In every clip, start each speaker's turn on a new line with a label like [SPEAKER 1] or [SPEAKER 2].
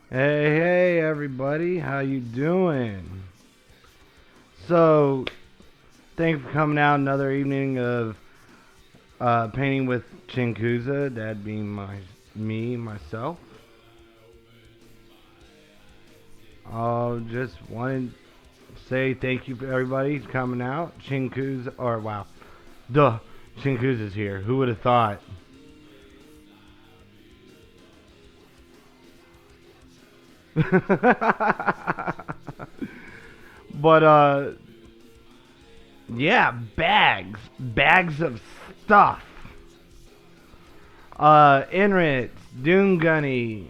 [SPEAKER 1] Hey, everybody, how you doing? So, thanks for coming out another evening of painting with ChinKusa. That being myself. Just wanted to say thank you for everybody coming out. ChinKusa, or wow, duh, ChinKusa's here. Who would have thought? But yeah, bags of stuff. Enrit, Doom Gunny,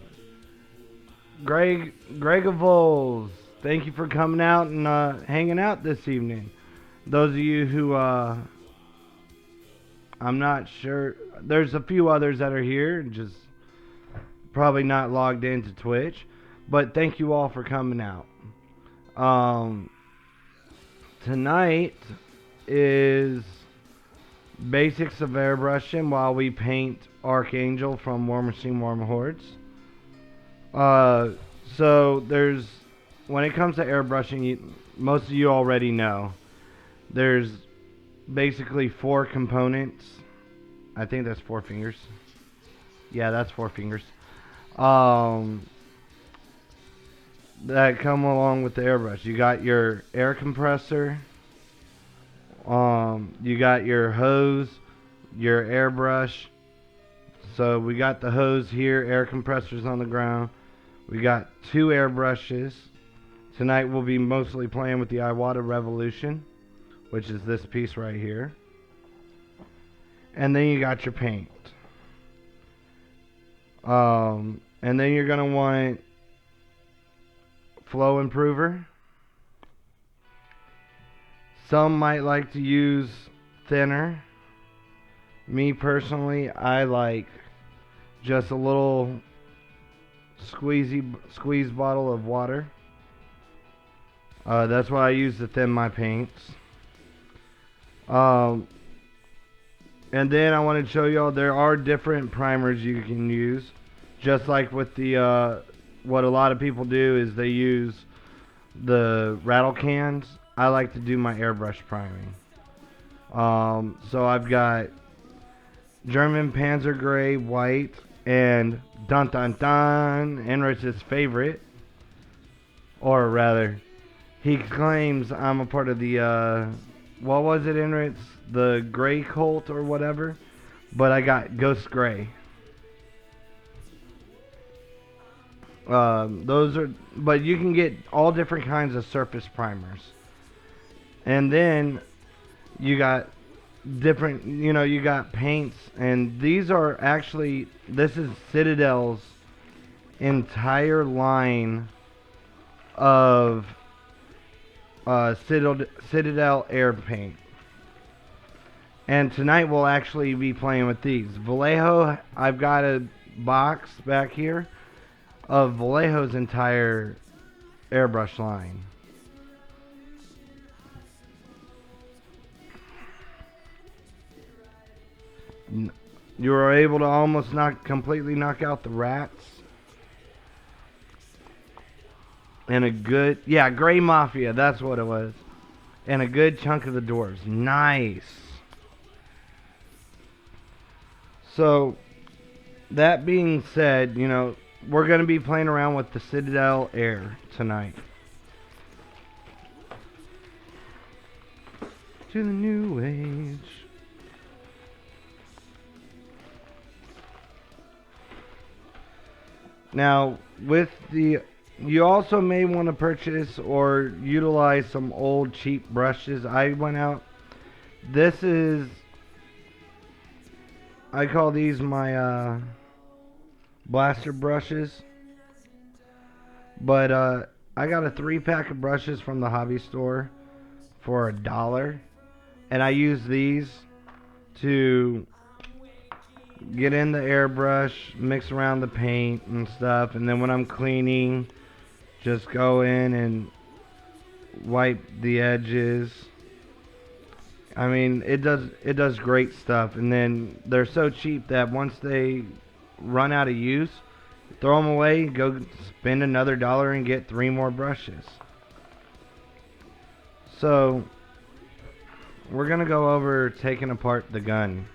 [SPEAKER 1] Gregavols, thank you for coming out and hanging out this evening. Those of you who I'm not sure, there's a few others that are here, just probably not logged into Twitch, but thank you all for coming out. Um, Tonight is basics of airbrushing while we paint Arcangel from Warmachine Hordes. Uh, so there's when it comes to airbrushing, most of you already know. There's basically four components. I think that's four fingers. Yeah, that's four fingers. Um, that come along with the airbrush. You got your air compressor. You got your hose, your airbrush. So we got the hose here, air compressors on the ground. We got two airbrushes. Tonight we'll be mostly playing with the Iwata Revolution, which is this piece right here. And then you got your paint. And then you're going to want flow improver. Some might like to use thinner. Me personally, I like just a little squeeze bottle of water. That's why I use to thin my paints. And then I want to show y'all there are different primers you can use. Just like with the what a lot of people do is they use the rattle cans. I like to do my airbrush priming. So I've got German Panzer Gray White and dun dun dun Enrich's favorite, or rather, he claims I'm a part of the what was it, Enrich? The Gray Cult or whatever. But I got Ghost Gray. Those are, but you can get all different kinds of surface primers. And then you got different, you got paints, and these are actually, this is Citadel's entire line of Citadel air paint. And tonight we'll actually be playing with these. Vallejo, I've got a box back here of Vallejo's entire airbrush line. You were able to almost completely knock out the rats. And a good, yeah, Gray Mafia, that's what it was. And a good chunk of the doors. Nice. So, that being said, we're going to be playing around with the Citadel Air tonight. To the new age. Now, you also may want to purchase or utilize some old cheap brushes. I went out. I call these my blaster brushes. But I got a 3-pack of brushes from the hobby store for $1. And I use these to get in the airbrush, mix around the paint and stuff, and then when I'm cleaning, just go in and wipe the edges. I mean, it does great stuff, and then they're so cheap that once they run out of use, throw them away, go spend another $1 and get 3 more brushes. So, we're going to go over taking apart the gun.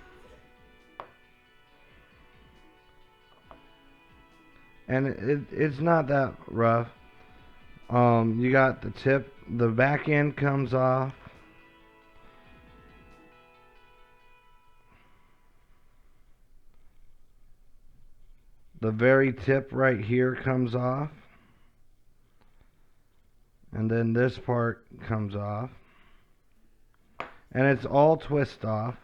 [SPEAKER 1] And it's not that rough. You got the tip, the back end comes off. The very tip right here comes off. And then this part comes off. And it's all twist off.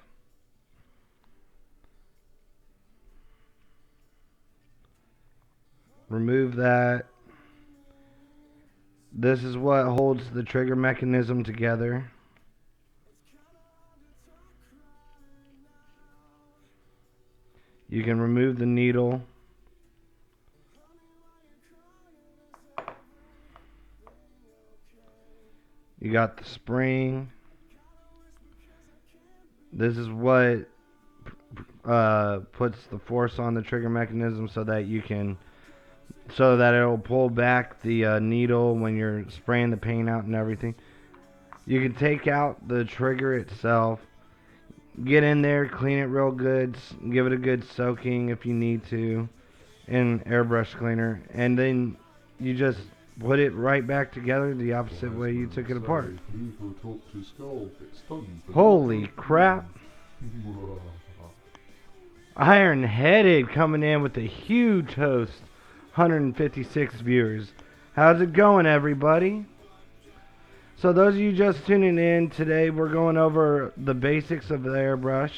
[SPEAKER 1] Remove that. This is what holds the trigger mechanism together. You can remove the needle. You got the spring. This is what puts the force on the trigger mechanism so that it'll pull back the needle when you're spraying the paint out and everything. You can take out the trigger itself, get in there, clean it real good, give it a good soaking if you need to in airbrush cleaner, and then you just put it right back together the opposite way you took it apart. Holy crap! Iron-headed coming in with a huge host, 156 viewers. How's it going, everybody? So those of you just tuning in today, we're going over the basics of the airbrush.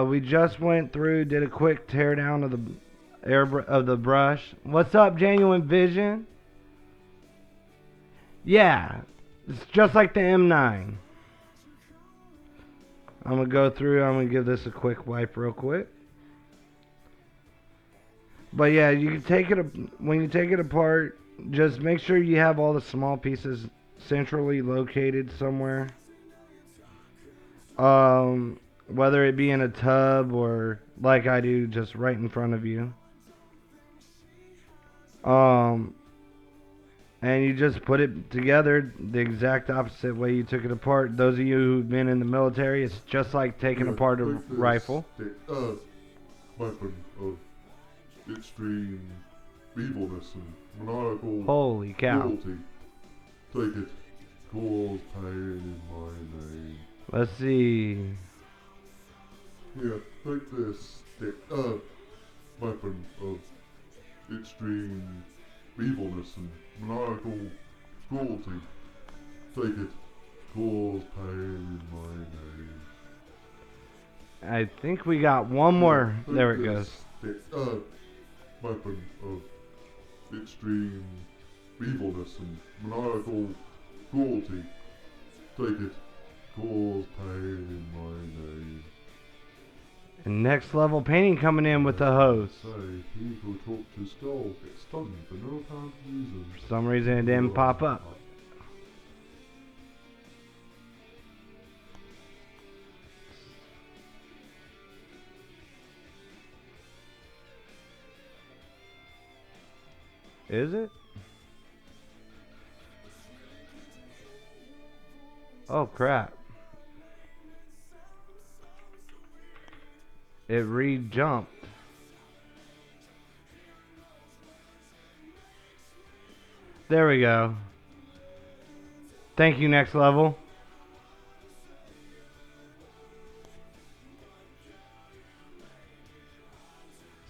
[SPEAKER 1] We just went through, did a quick teardown of the brush. What's up, Genuine Vision? Yeah, it's just like the M9. I'm gonna go through. I'm gonna give this a quick wipe real quick. But yeah, you can take it when you take it apart. Just make sure you have all the small pieces centrally located somewhere. Whether it be in a tub or like I do, just right in front of you. And you just put it together the exact opposite way you took it apart. Those of you who've been in the military, it's just like taking apart a rifle.
[SPEAKER 2] Weapon of extreme evilness and maniacal
[SPEAKER 1] Holy cow.
[SPEAKER 2] cruelty. Take it, cause pain in my name.
[SPEAKER 1] Let's see.
[SPEAKER 2] Yeah, take this weapon of extreme evilness and maniacal cruelty. Take it, cause pain in my name.
[SPEAKER 1] I think we got one more.
[SPEAKER 2] Yeah,
[SPEAKER 1] There it goes.
[SPEAKER 2] Weapon of extreme evilness and maniacal cruelty. Take it, cause pain in my name.
[SPEAKER 1] And next level painting coming in with the hose.
[SPEAKER 2] Say, he who talked to skull gets stunned for no apparent reason.
[SPEAKER 1] For some reason it didn't pop up. Is it? Oh crap. It re-jumped. There we go. Thank you, next level.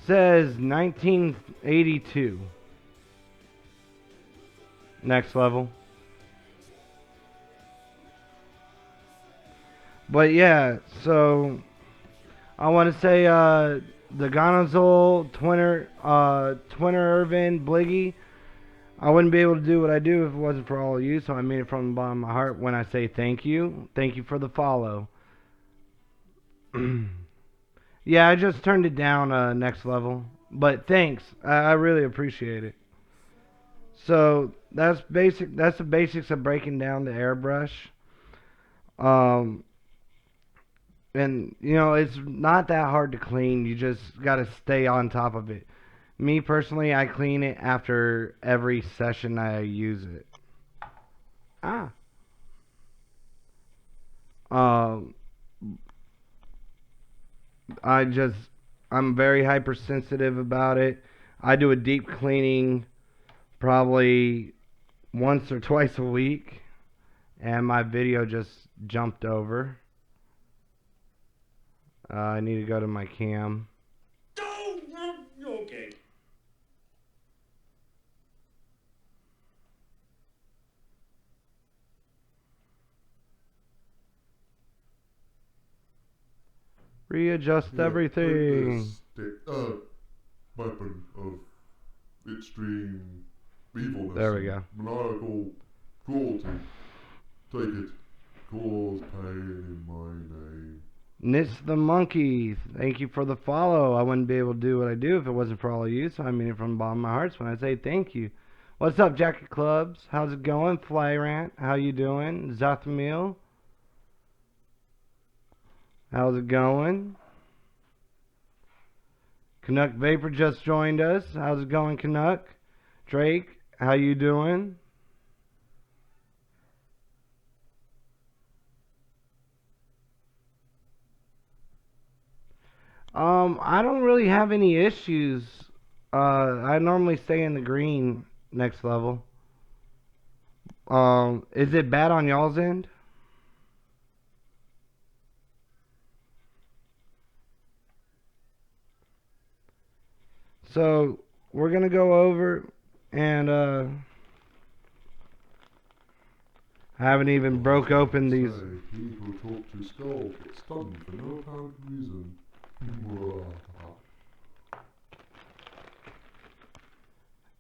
[SPEAKER 1] Says 1982. Next level. But yeah, so I want to say the Gonazol, Twinner Irvin, Bliggy, I wouldn't be able to do what I do if it wasn't for all of you, so I mean it from the bottom of my heart when I say thank you. Thank you for the follow. Yeah, I just turned it down next level. But thanks. I really appreciate it. So that's basic. That's the basics of breaking down the airbrush. And you know, it's not that hard to clean. You just got to stay on top of it. Me personally, I clean it after every session I use it. Ah. Um, I'm very hypersensitive about it. I do a deep cleaning probably once or twice a week, and my video just jumped over. I need to go to my cam.
[SPEAKER 3] Okay.
[SPEAKER 1] Readjust everything.
[SPEAKER 2] Weapon of extreme evilness.
[SPEAKER 1] There we go.
[SPEAKER 2] Maniacal cruelty. Take it. Cause pain in my name.
[SPEAKER 1] Nits the Monkey, thank you for the follow. I wouldn't be able to do what I do if it wasn't for all of you, so I mean it from the bottom of my heart when I say thank you. What's up, Jacket Clubs? How's it going? Flyrant, how you doing? Zathmil, how's it going? Canuck Vapor just joined us. How's it going, Canuck? Drake, how you doing? I don't really have any issues. I normally stay in the green next level. Is it bad on y'all's end? So we're gonna go over and I haven't even broke open these.
[SPEAKER 2] He who talked to skull gets stunned for no apparent reason.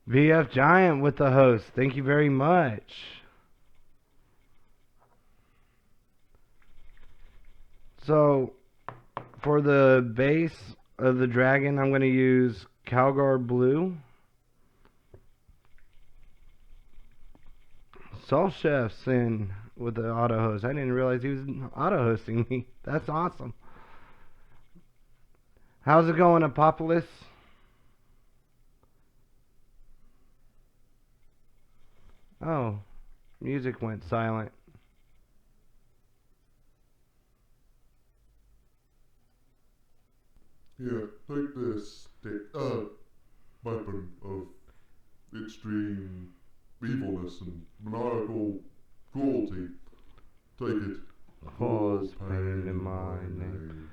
[SPEAKER 1] VF Giant with the host. Thank you very much. So for the base of the dragon, I'm going to use Calgar Blue. Soul Chef's in with the auto host. I didn't realize he was auto hosting me. That's awesome. How's it going, Apopolis? Oh, music went silent.
[SPEAKER 2] Here, take this weapon of extreme evilness and maniacal cruelty. Take it.
[SPEAKER 1] Cause pain in my name.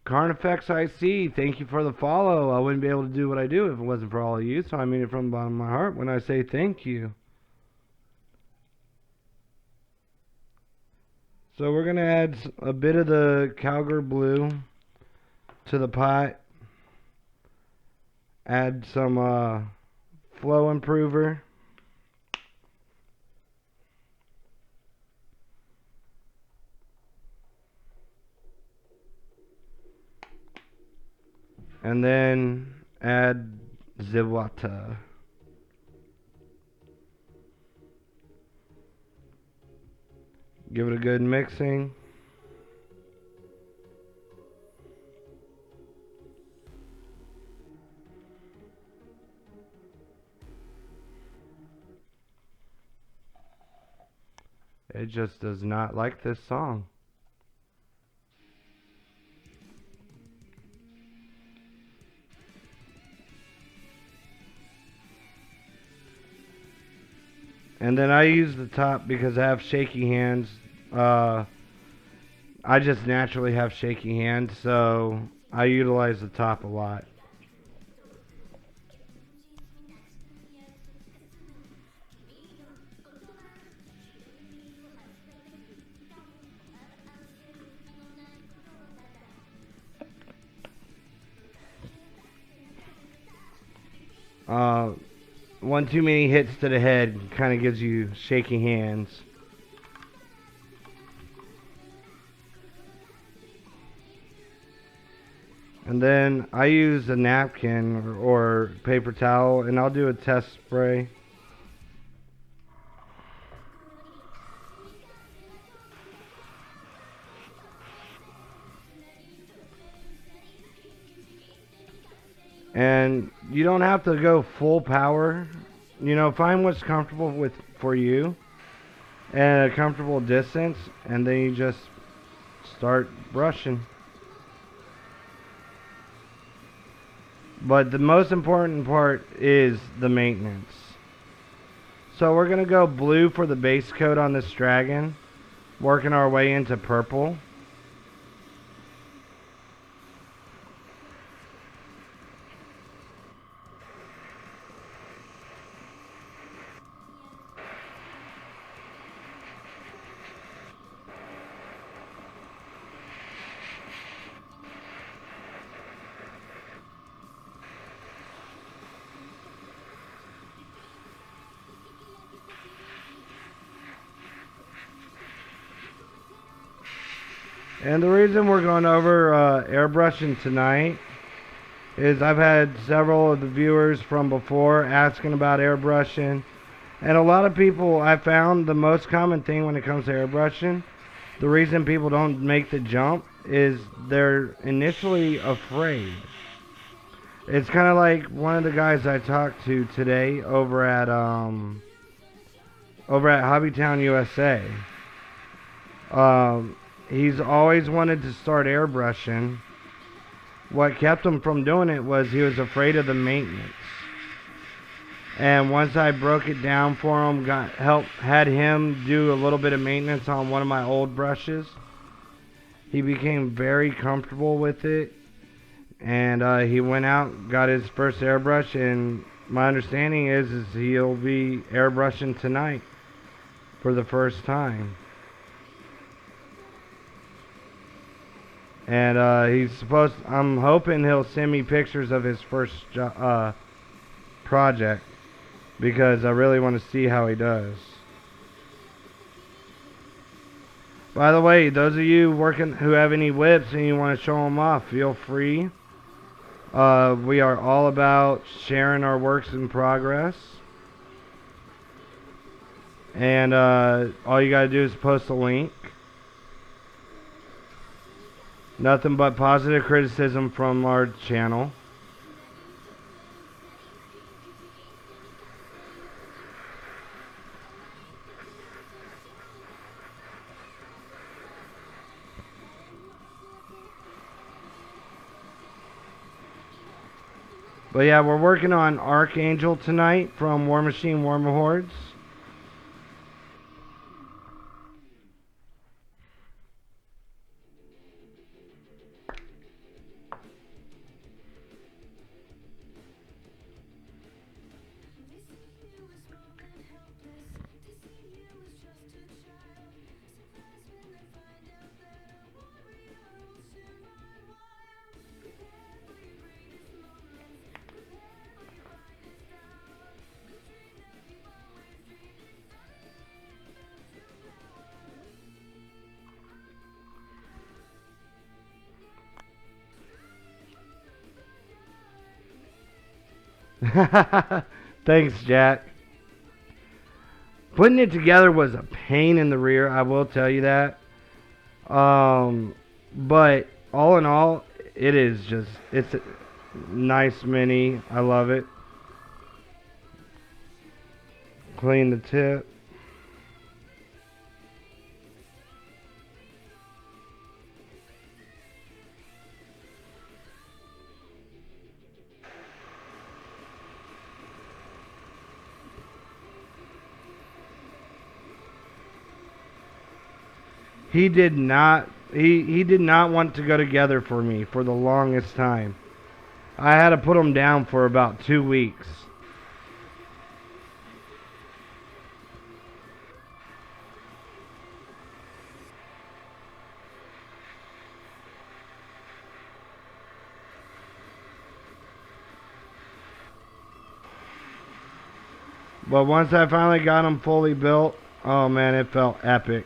[SPEAKER 1] Carnifex IC, thank you for the follow. I wouldn't be able to do what I do if it wasn't for all of you, so I mean it from the bottom of my heart when I say thank you. So we're going to add a bit of the Calgar Blue to the pot. Add some flow improver. And then add Ziwata. Give it a good mixing. It just does not like this song. And then I use the top because I have shaky hands. I just naturally have shaky hands, so I utilize the top a lot. One too many hits to the head kind of gives you shaky hands. And then I use a napkin or paper towel, and I'll do a test spray. And you don't have to go full power. You know, find what's comfortable with for you and a comfortable distance, and then you just start brushing. But the most important part is the maintenance. So we're going to go blue for the base coat on this dragon, working our way into purple. And the reason we're going over airbrushing tonight is I've had several of the viewers from before asking about airbrushing. And a lot of people, I found the most common thing when it comes to airbrushing, the reason people don't make the jump is they're initially afraid. It's kind of like one of the guys I talked to today over at Hobbytown, USA. He's always wanted to start airbrushing. What kept him from doing it was he was afraid of the maintenance. And once I broke it down for him, had him do a little bit of maintenance on one of my old brushes, he became very comfortable with it. And he went out, got his first airbrush, and my understanding is he'll be airbrushing tonight for the first time. And I'm hoping he'll send me pictures of his first project, because I really want to see how he does. By the way, those of you who have any whips and you want to show them off, feel free. We are all about sharing our works in progress. And all you gotta do is post a link. Nothing but positive criticism from our channel. But yeah, we're working on Arcangel tonight from Warmachine, Hordes. Thanks, Jack. Putting it together was a pain in the rear, I will tell you that. But all in all, it's a nice mini. I love it. Clean the tip. He did not want to go together for me for the longest time. I had to put him down for about 2 weeks. But once I finally got him fully built, oh man, it felt epic.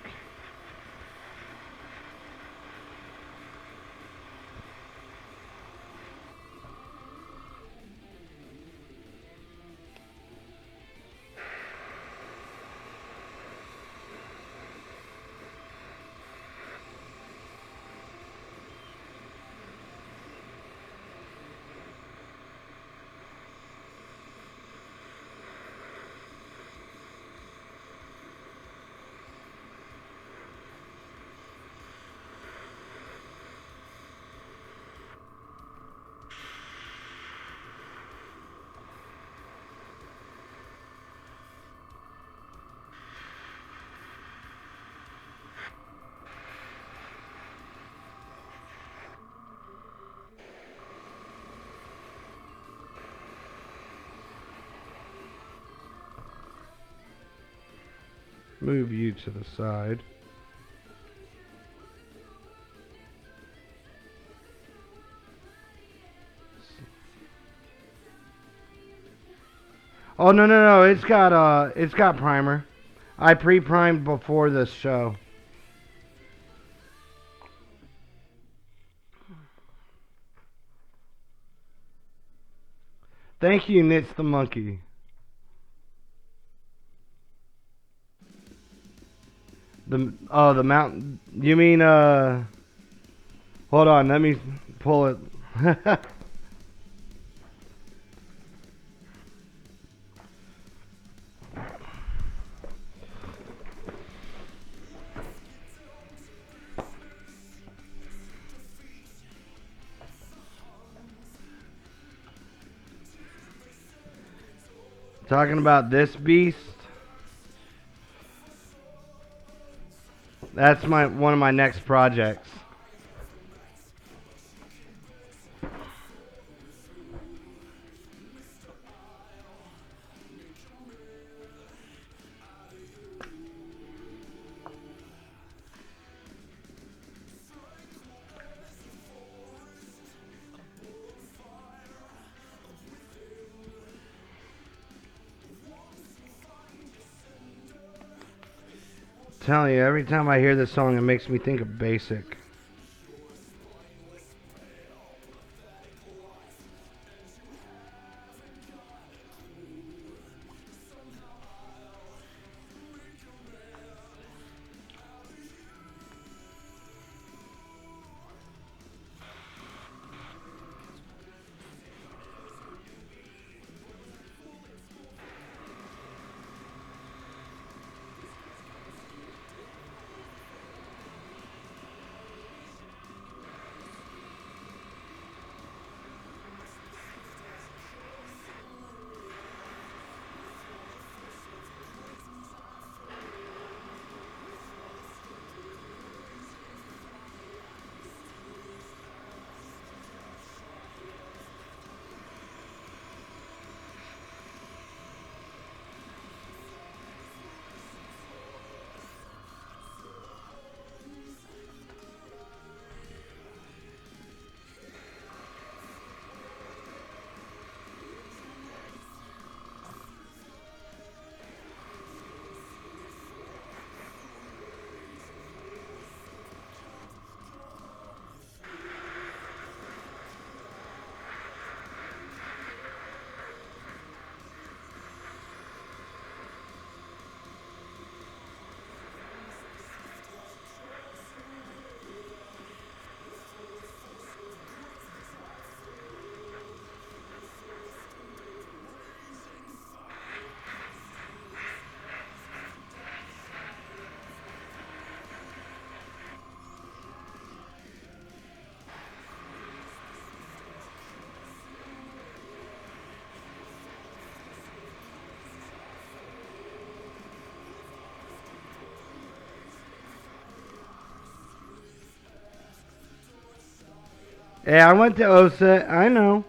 [SPEAKER 1] move you to the side. Oh no, it's got primer. I pre-primed before this show. Thank you, Nits the Monkey. The mountain. You mean hold on, let me pull it. Talking about this beast. That's one of my next projects. Telling you, every time I hear this song, it makes me think of Basic. Yeah, I went to OSA. I know.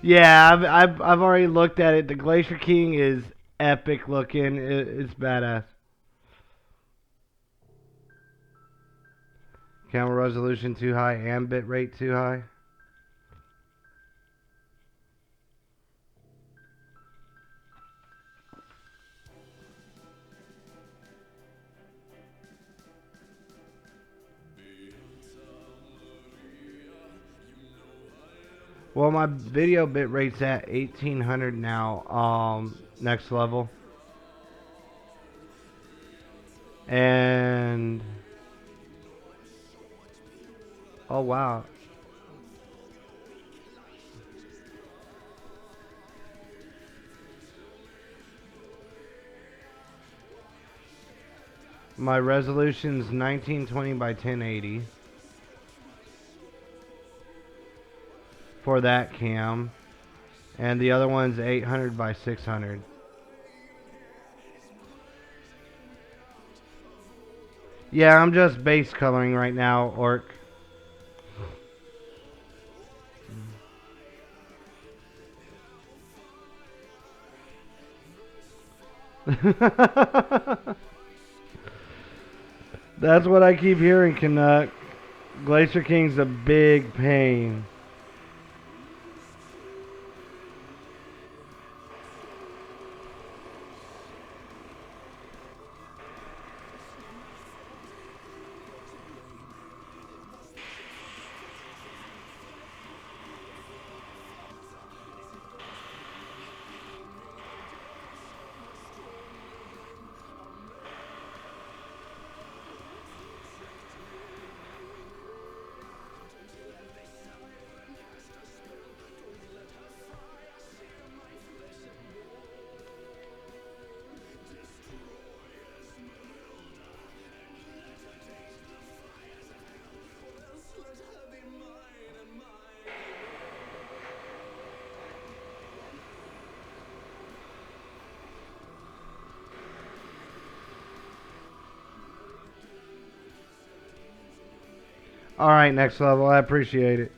[SPEAKER 1] Yeah, I've already looked at it. The Glacier King is epic looking. It's badass. Camera resolution too high and bit rate too high. Well, my video bit rate's at 1800 now. Next level. And oh wow. My resolution's 1920 by 1080 for that cam, and the other one's 800 by 600. Yeah, I'm just base coloring right now, Orc. That's what I keep hearing, Canuck. Glacier King's a big pain. Alright, next level. I appreciate it.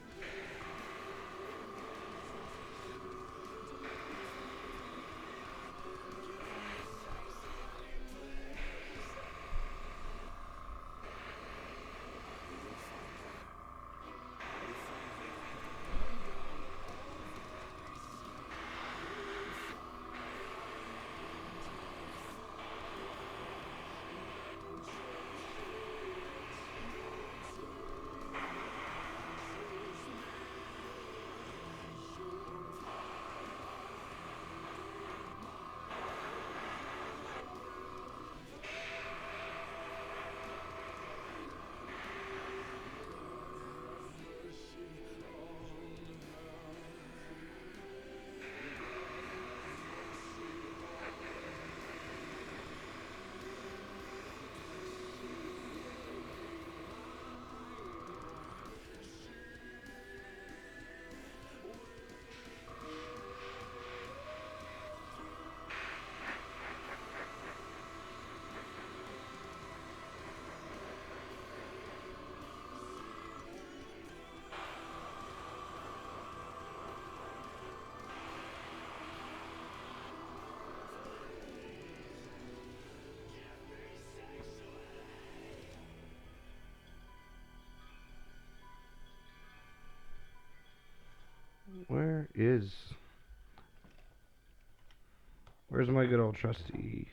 [SPEAKER 1] Where's my good old trusty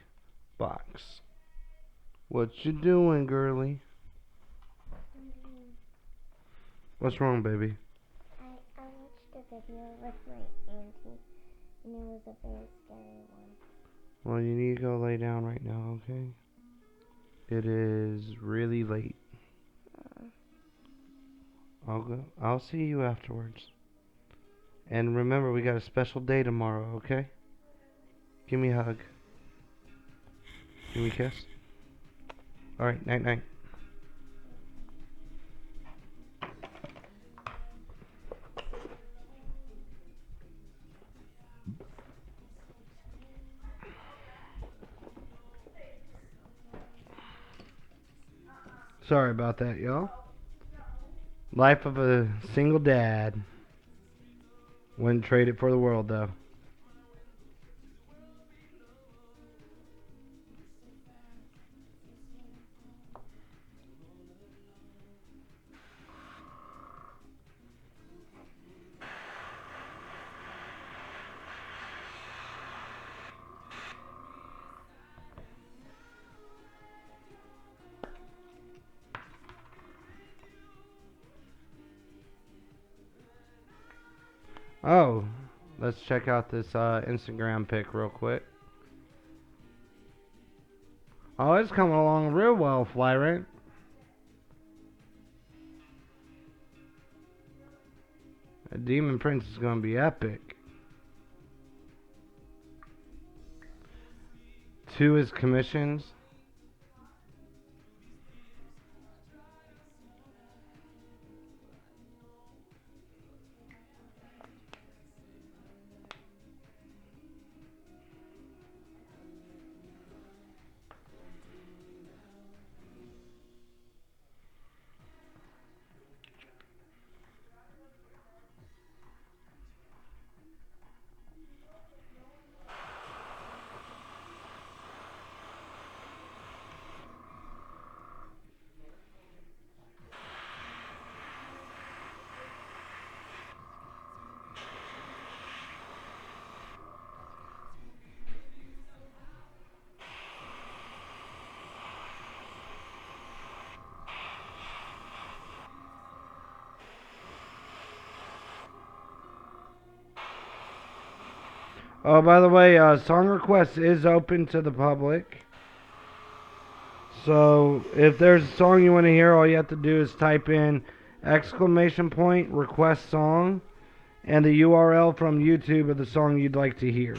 [SPEAKER 1] box? What you doing, girly? What's wrong, baby?
[SPEAKER 3] I watched a video with my auntie, and it was a very scary one.
[SPEAKER 1] Well, you need to go lay down right now, okay? It is really late. I'll see you afterwards. And remember, we got a special day tomorrow, okay? Give me a hug. Give me a kiss. Alright, night night. Sorry about that, y'all. Life of a single dad. Wouldn't trade it for the world, though. Oh, let's check out this Instagram pic real quick. Oh, it's coming along real well, Flyrant. A Demon Prince is going to be epic. To his commissions. Oh, by the way, song requests is open to the public. So if there's a song you want to hear, all you have to do is type in !request song and the URL from YouTube of the song you'd like to hear.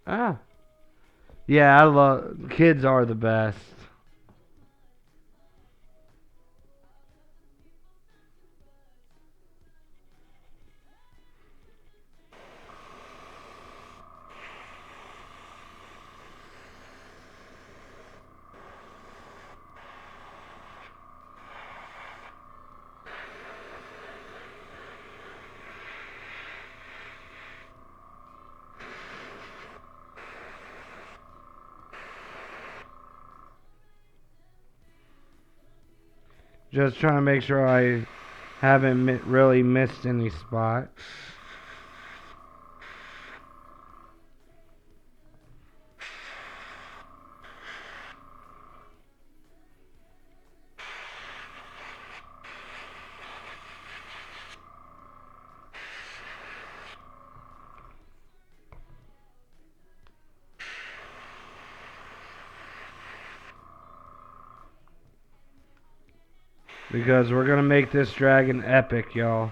[SPEAKER 1] Ah. Yeah, I love kids are the best. Just trying to make sure I haven't really missed any spots. Because we're going to make this dragon epic, y'all.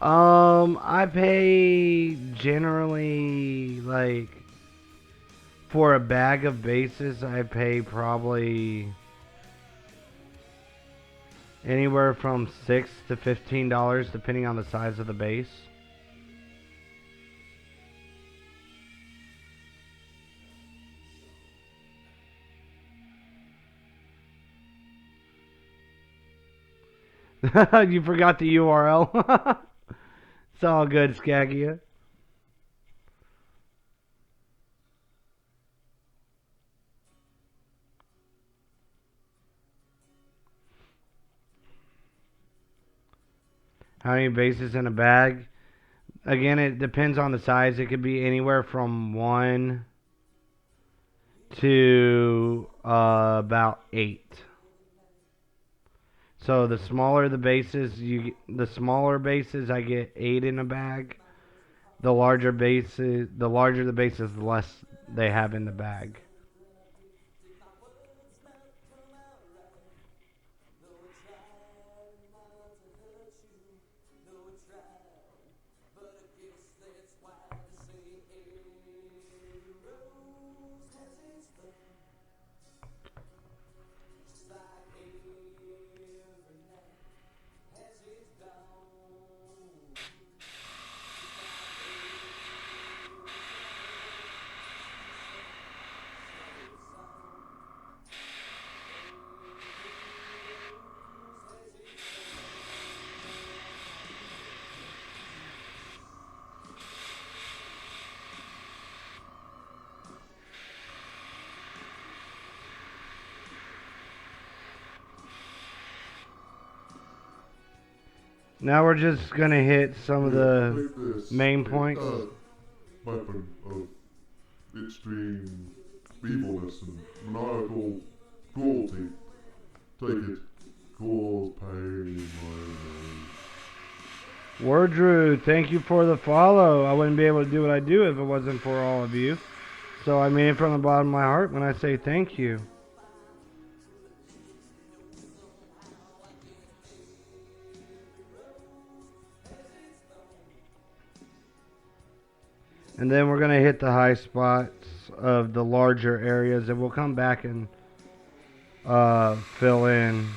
[SPEAKER 1] I pay generally like for a bag of bases, I pay probably anywhere from $6 to $15 depending on the size of the base. You forgot the URL. It's all good, Skagia. How many bases in a bag? Again, it depends on the size. It could be anywhere from 1 to about 8. So the smaller the bases, the smaller bases I get 8 in a bag. The larger the bases, the less they have in the bag. Now we're just gonna hit some of the
[SPEAKER 2] Take this
[SPEAKER 1] main points.
[SPEAKER 2] weapon of extreme evilness and maniacal cruelty. Take it. Cause pain in my
[SPEAKER 1] Wardrew, thank you for the follow. I wouldn't be able to do what I do if it wasn't for all of you. So I mean it from the bottom of my heart when I say thank you. And then we're going to hit the high spots of the larger areas, and we'll come back and fill in.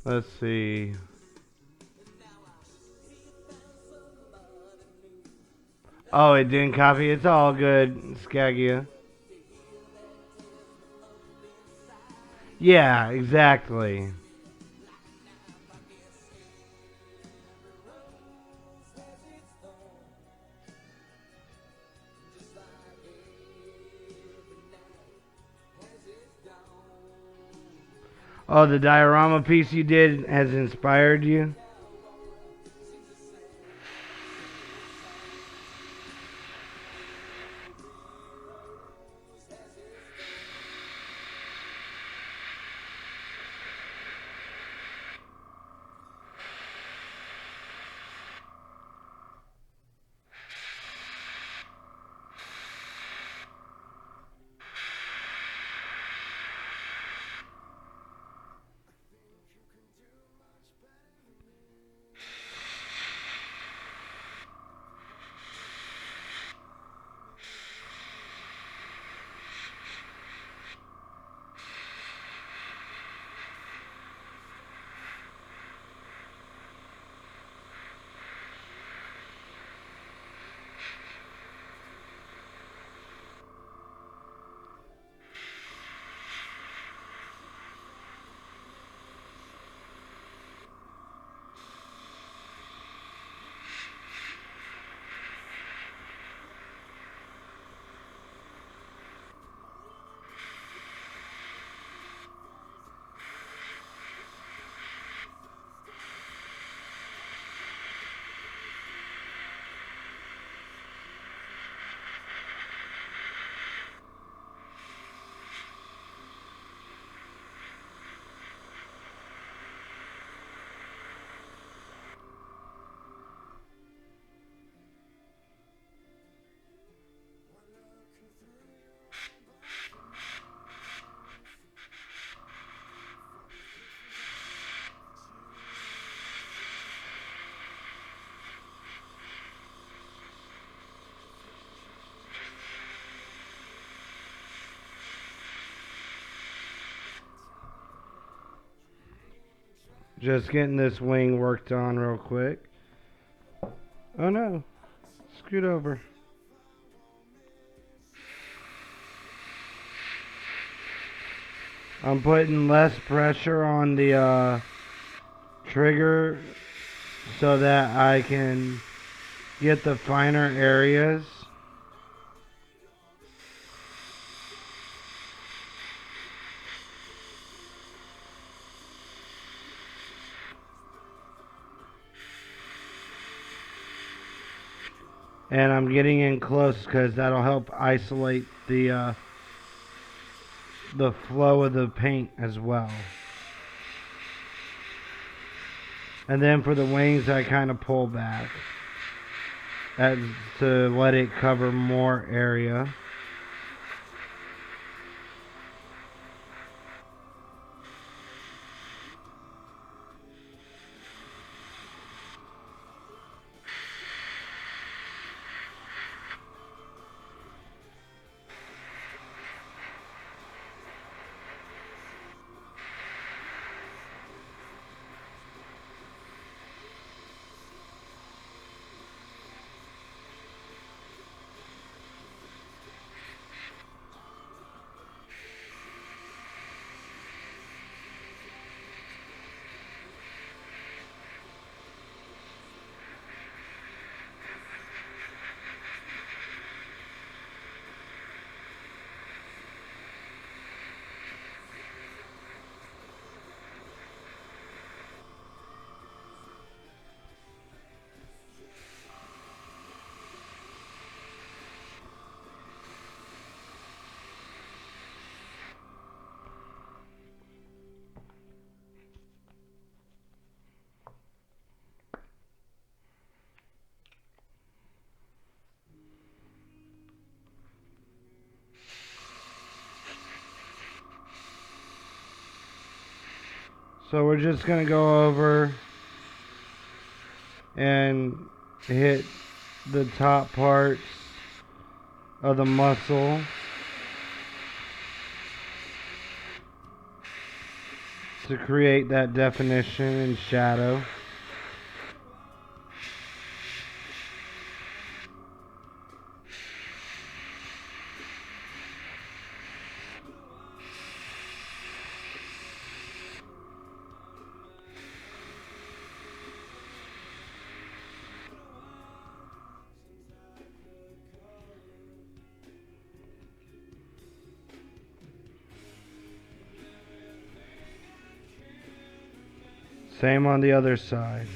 [SPEAKER 1] Let's see. Oh, it didn't copy. It's all good, Skagia. Yeah, exactly. Oh, the diorama piece you did has inspired you? Just getting this wing worked on real quick. Oh no. Scoot over. I'm putting less pressure on the trigger so that I can get the finer areas. And I'm getting in close because that'll help isolate the flow of the paint as well. And then for the wings, I kind of pull back to let it cover more area. So we're just going to go over and hit the top parts of the muscle. To create that definition and shadow. Same on the other side.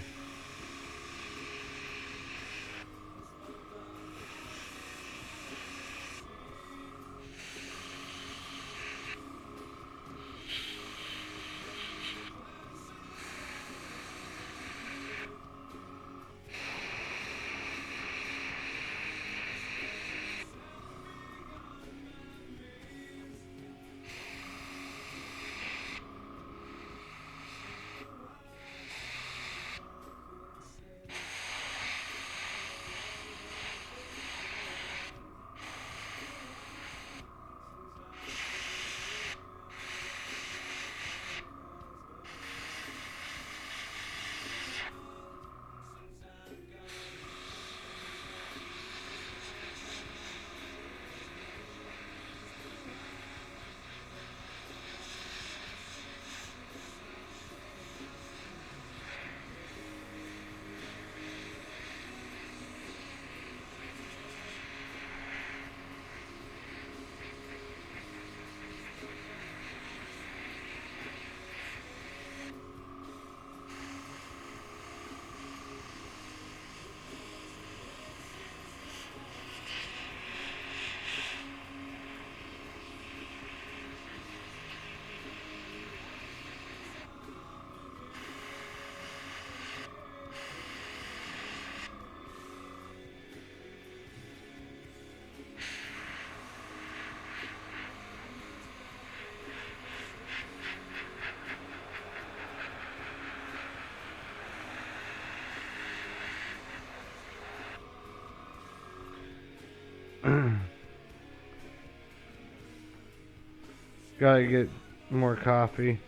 [SPEAKER 1] Gotta get more coffee.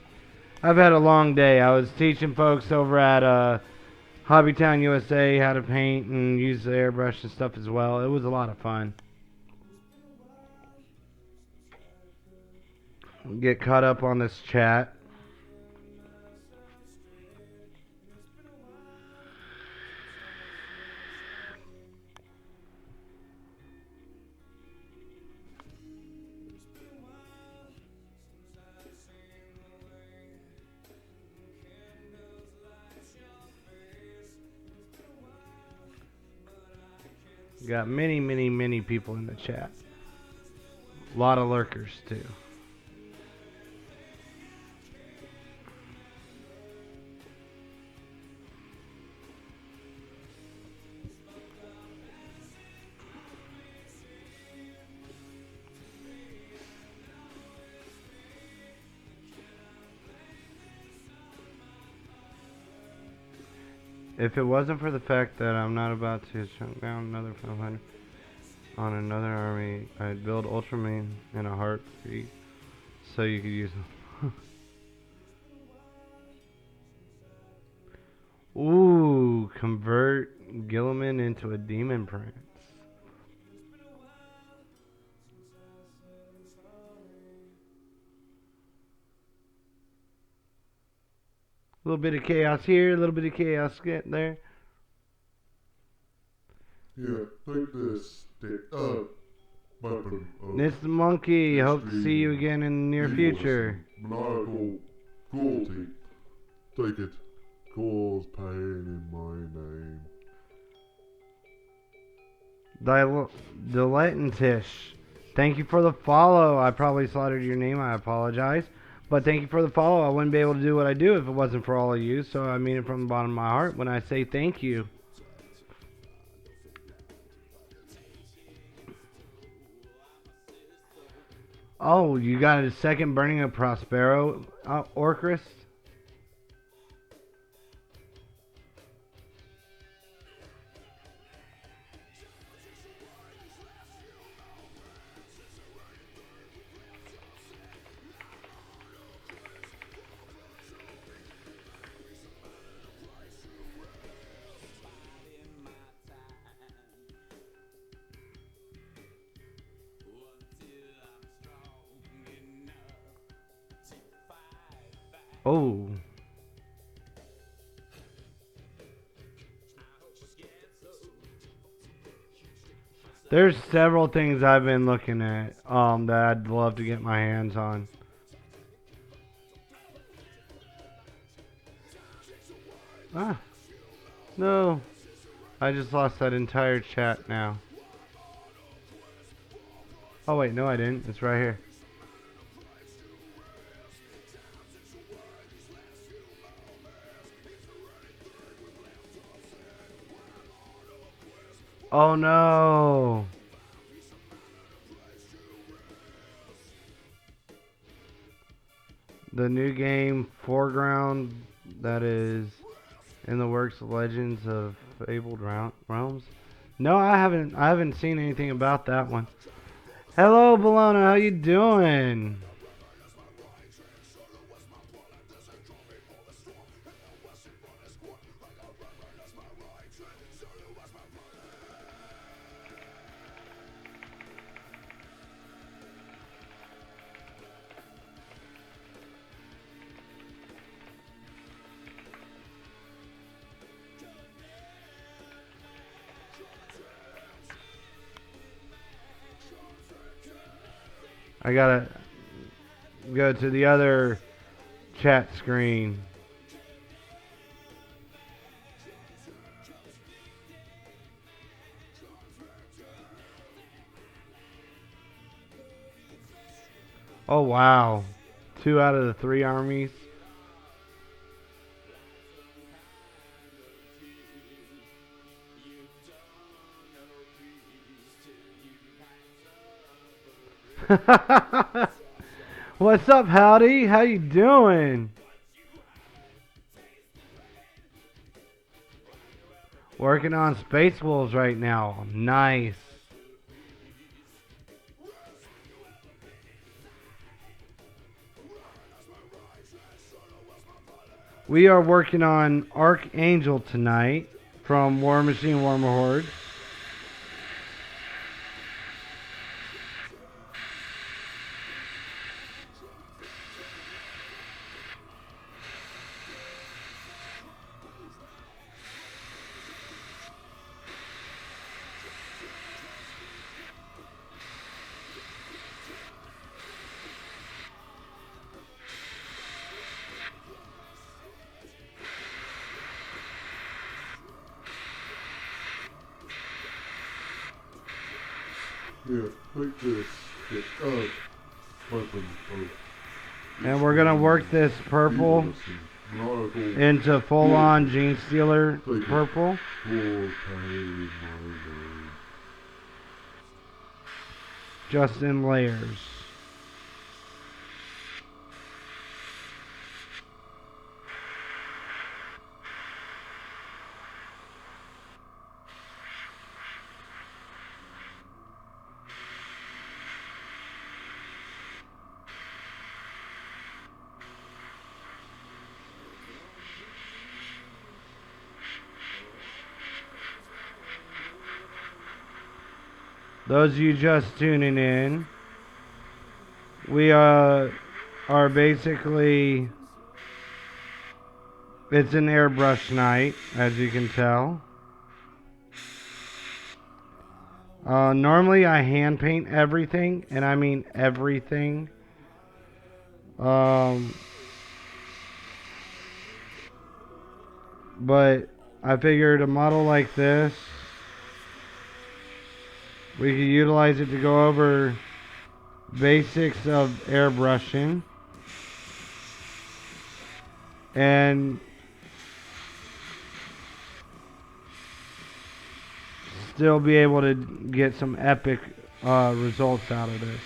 [SPEAKER 1] I've had a long day. I was teaching folks over at Hobbytown USA how to paint and use the airbrush and stuff as well. It was a lot of fun. Get caught up on this chat. Got many, many, many people in the chat. A lot of lurkers too. If it wasn't for the fact that I'm not about to chunk down another 500 on another army, I'd build Ultramarine in a heartbeat so you could use them. Ooh, convert Gilliman into a demon prince. A little bit of chaos here, a little bit of chaos getting there.
[SPEAKER 2] Yeah, take this weapon of
[SPEAKER 1] It's the monkey. Hope to see you again in the near future.
[SPEAKER 2] maniacal cruelty. Take it. Cause pain in my name.
[SPEAKER 1] Dilettantish. Thank you for the follow. I probably slaughtered your name. I apologize. But thank you for the follow. I wouldn't be able to do what I do if it wasn't for all of you. So I mean it from the bottom of my heart when I say thank you. Oh, you got a second burning of Prospero, Orchrist? Oh. There's several things I've been looking at that I'd love to get my hands on. Ah. No. I just lost that entire chat now. Oh wait, no I didn't. It's right here. Oh no! The new game, Foreground, that is in the works of Legends of Fabled Realms. No, I haven't seen anything about that one. Hello, Bologna, how you doing? I gotta go to the other chat screen. Oh wow. 2 out of the 3 armies. What's up, Howdy? How you doing? Working on Space Wolves right now. Nice. We are working on Arcangel tonight from Warmachine, Hordes.
[SPEAKER 2] Yeah, take this. Weapon.
[SPEAKER 1] And we're going to work this purple into full-on Gene Stealer purple. Just in layers. Those of you just tuning in, we are basically, it's an airbrush night, as you can tell. Normally I hand paint everything, and I mean everything. But I figured a model like this, we could utilize it to go over basics of airbrushing and still be able to get some epic results out of this.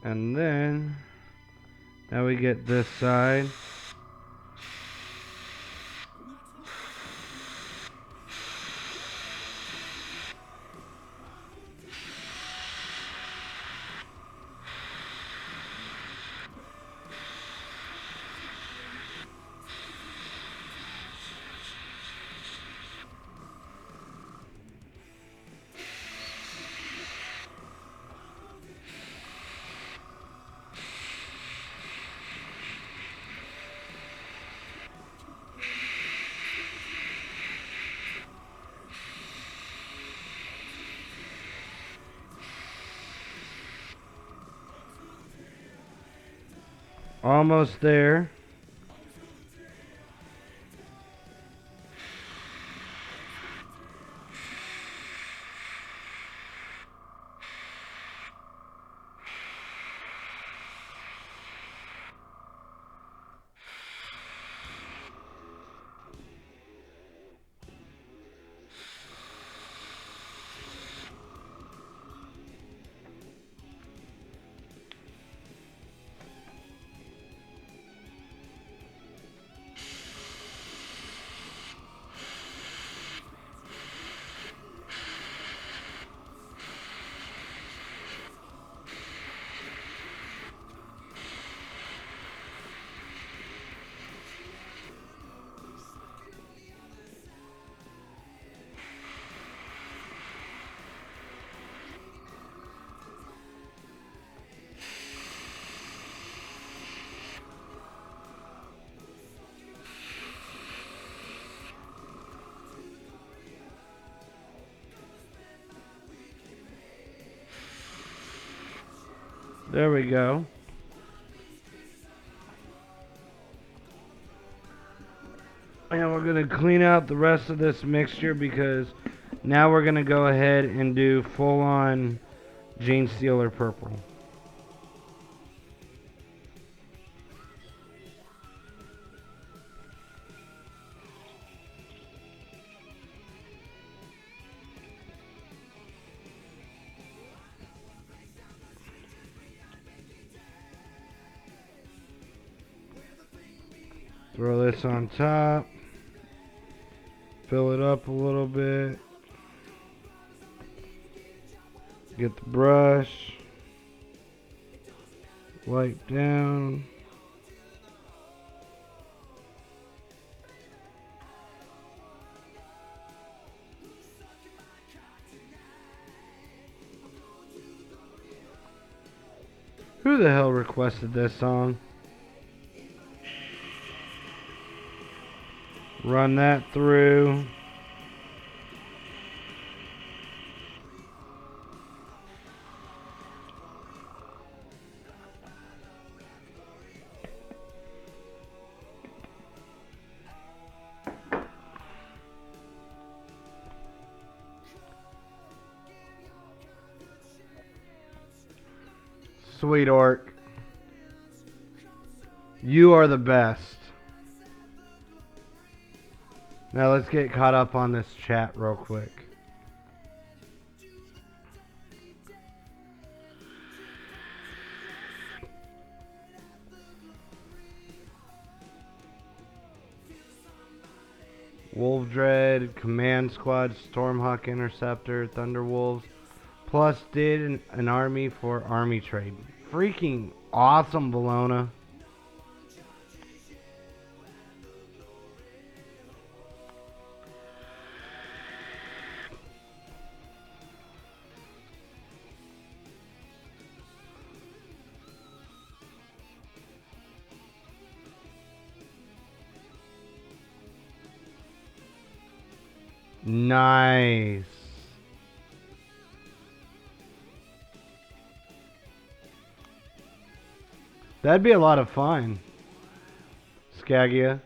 [SPEAKER 1] And then, now we get this side. Almost there. There we go. And we're going to clean out the rest of this mixture because now we're going to go ahead and do full-on Gene Stealer Purple. Throw this on top. Fill it up a little bit. Get the brush. Wipe down. Who the hell requested this song? Run that through. Sweet Orc. You are the best. Now let's get caught up on this chat real quick. Wolf Dread, Command Squad, Stormhawk Interceptor, Thunderwolves, plus did an army for army trade. Freaking awesome, Bologna. Nice. That'd be a lot of fun. Skagia.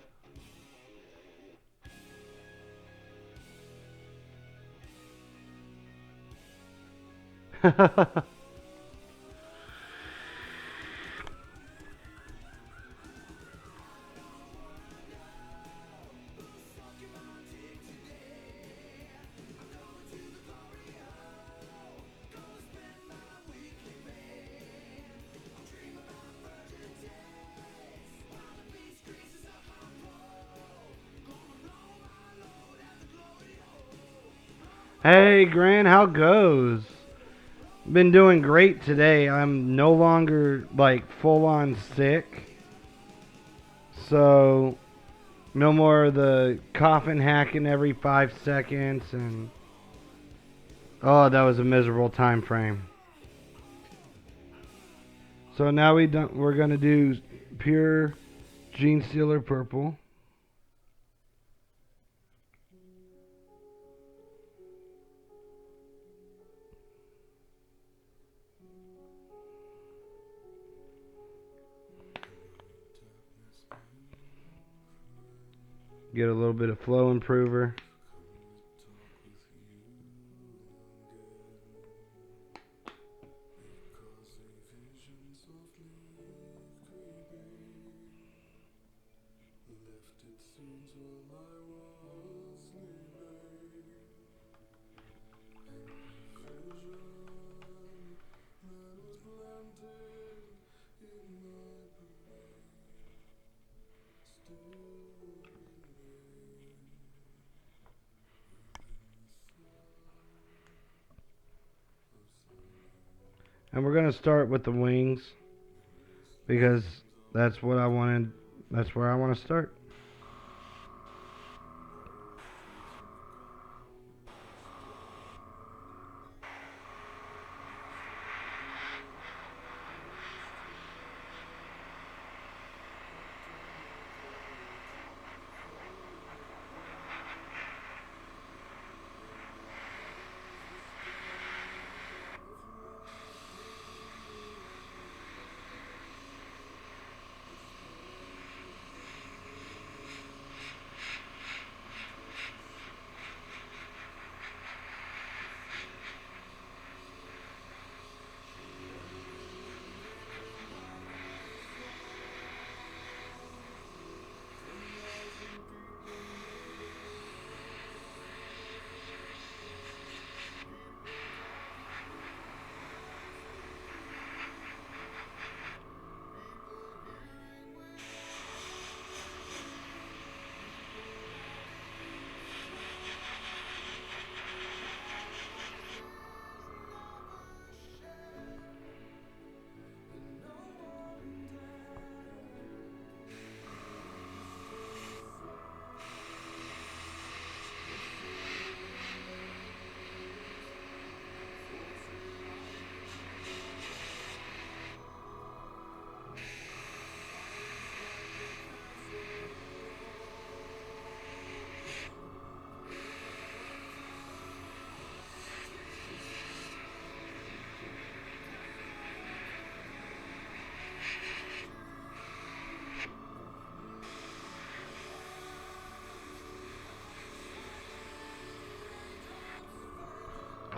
[SPEAKER 1] Hey, Grant, how goes? Been doing great today. I'm no longer like full on sick. So no more of the coughing hacking every 5 seconds and oh, that was a miserable time frame. So now we're gonna do pure Gene Stealer Purple. Get a little bit of flow improver. And we're going to start with the wings because that's what I wanted. That's where I want to start.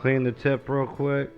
[SPEAKER 1] Clean the tip real quick.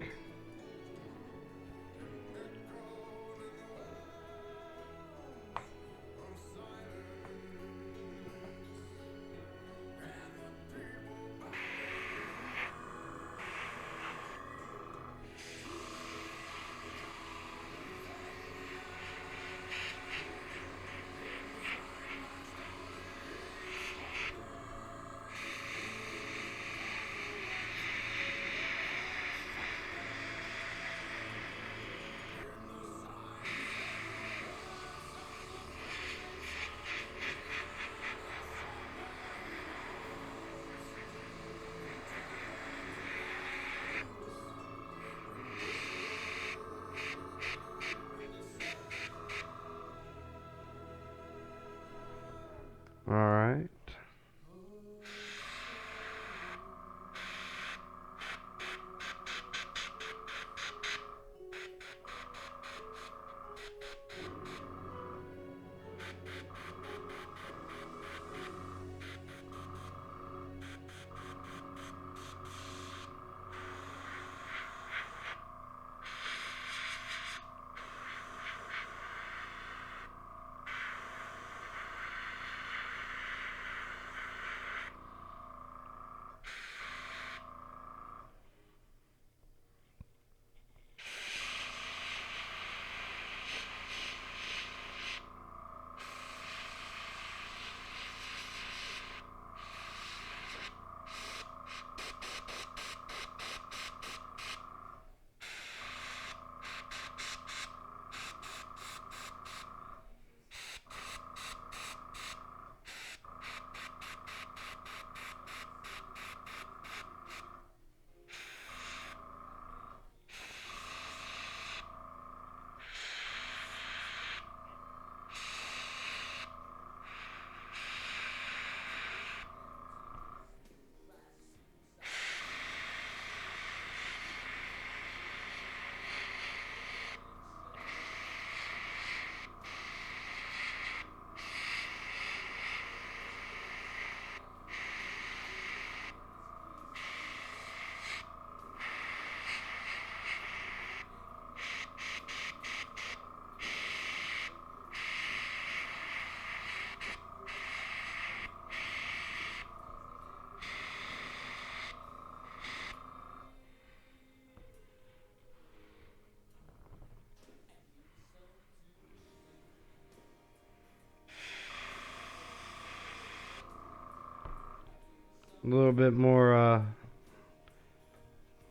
[SPEAKER 1] A little bit more,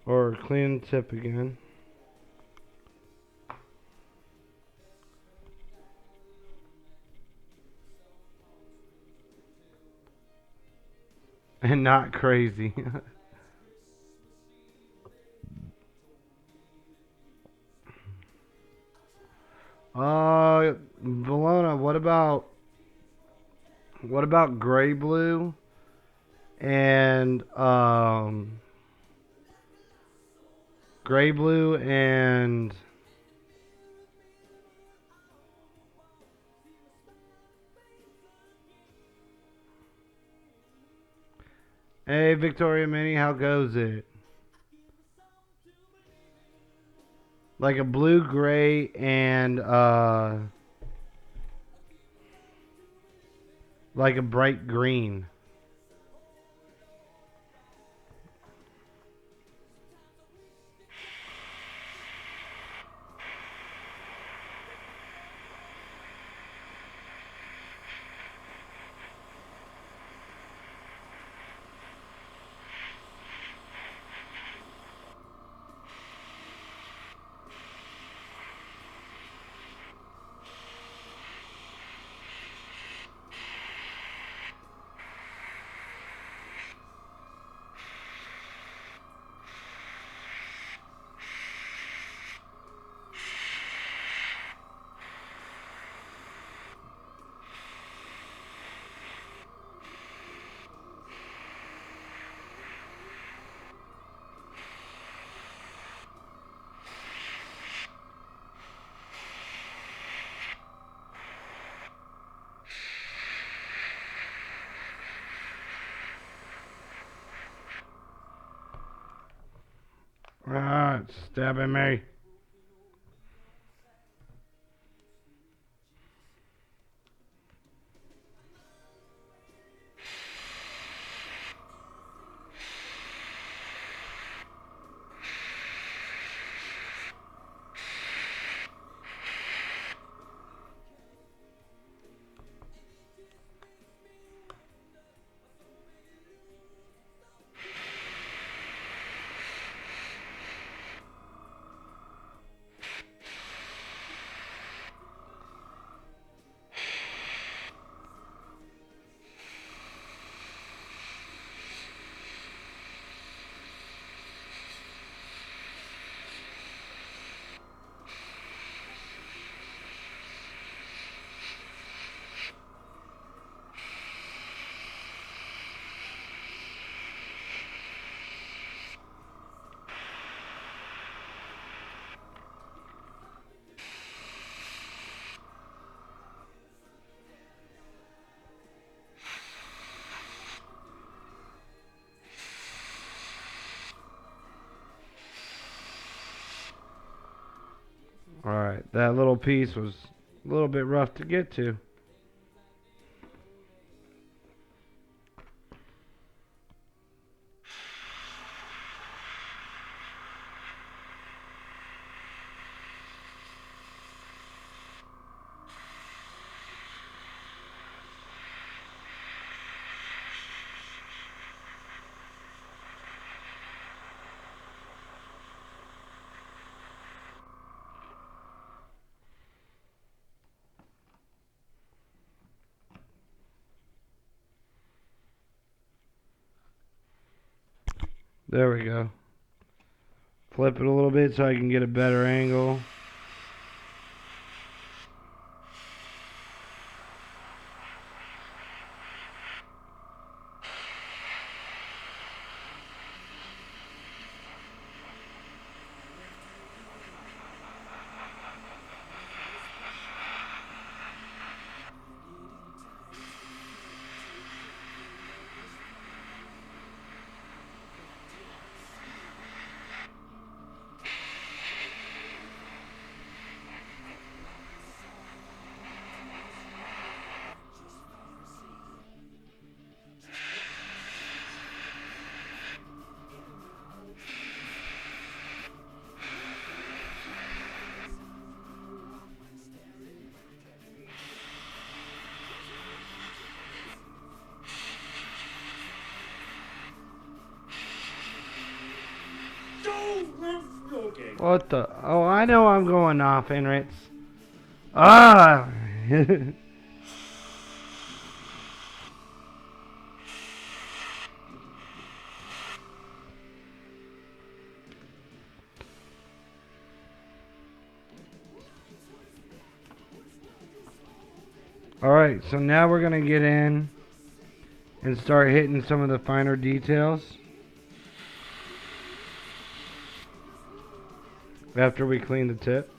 [SPEAKER 1] or clean the tip again. And not crazy. Bologna, what about gray blue and gray blue and hey Victoria Minnie, how goes it? Like a blue gray and like a bright green. Ah, it's stabbing me. Alright, that little piece was a little bit rough to get to. There we go. Flip it a little bit so I can get a better angle. What the? Oh, I know I'm going off, Enritz. Ah! Alright, so now we're going to get in and start hitting some of the finer details. After we clean the tip.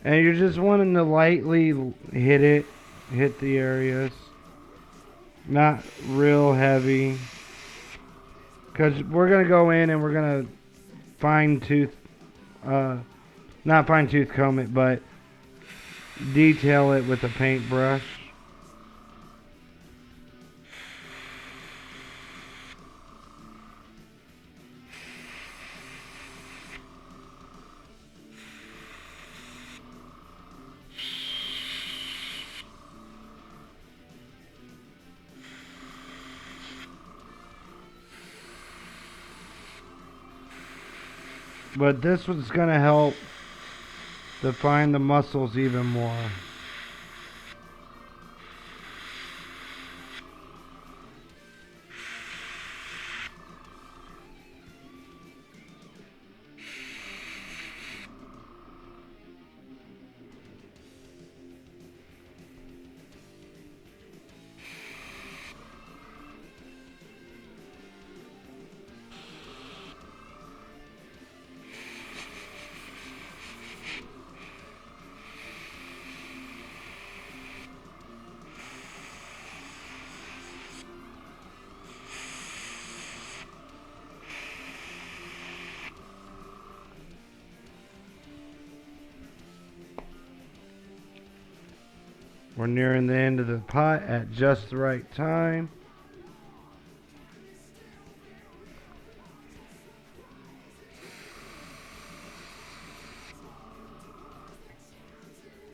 [SPEAKER 1] And you're just wanting to lightly hit the areas. Not real heavy. Because we're going to go in and we're going to fine tooth, not fine tooth comb it, but detail it with a paintbrush. But this was going to help define the muscles even more. We're nearing the end of the pot at just the right time.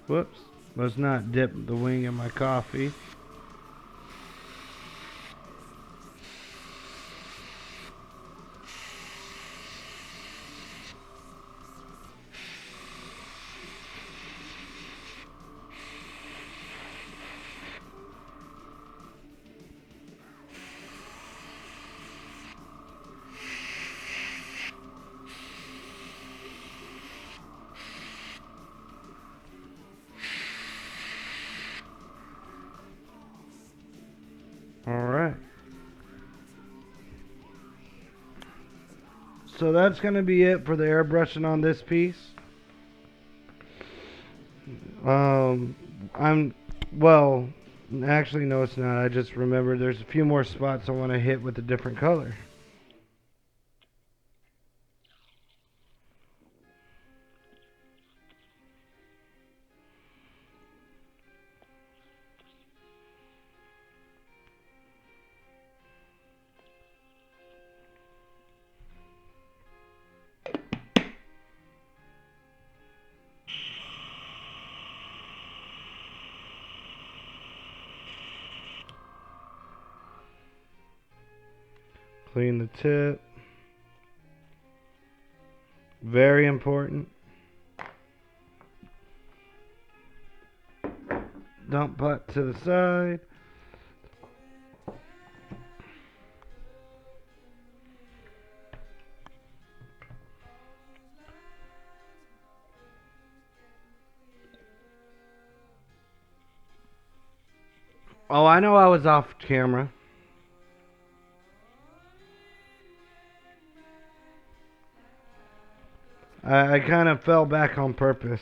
[SPEAKER 1] Whoops, let's not dip the wing in my coffee. Alright. So that's going to be it for the airbrushing on this piece. Well, actually no it's not. I just remembered there's a few more spots I want to hit with a different color. Clean the tip. Very important. Dump pot to the side. Oh, I know I was off camera. I kind of fell back on purpose.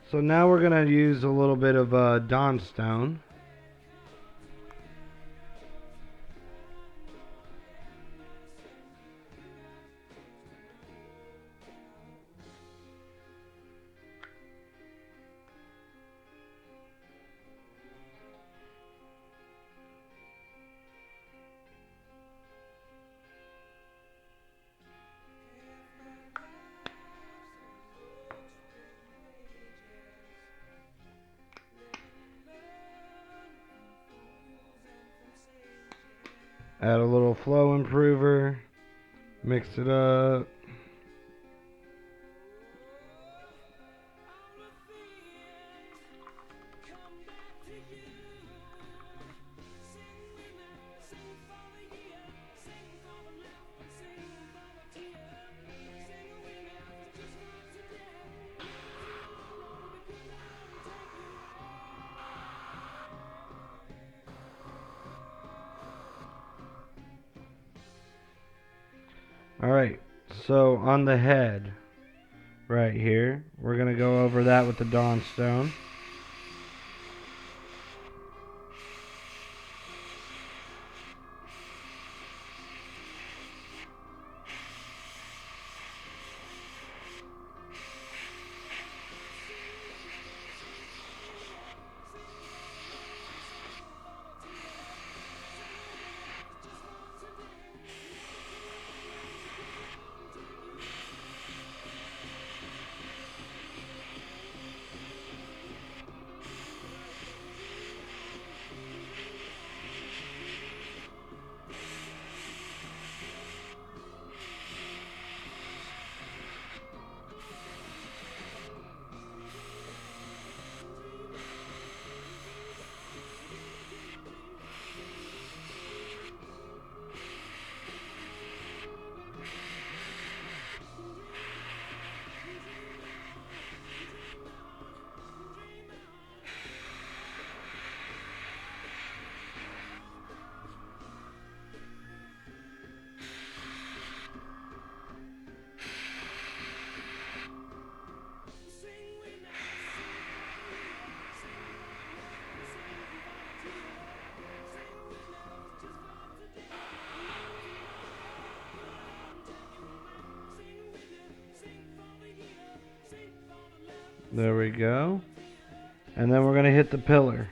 [SPEAKER 1] So now we're going to use a little bit of Dawnstone. Add a little flow improver. Mix it up. Alright, so on the head, right here, we're going to go over that with the Dawnstone. There we go. And then we're going to hit the pillar.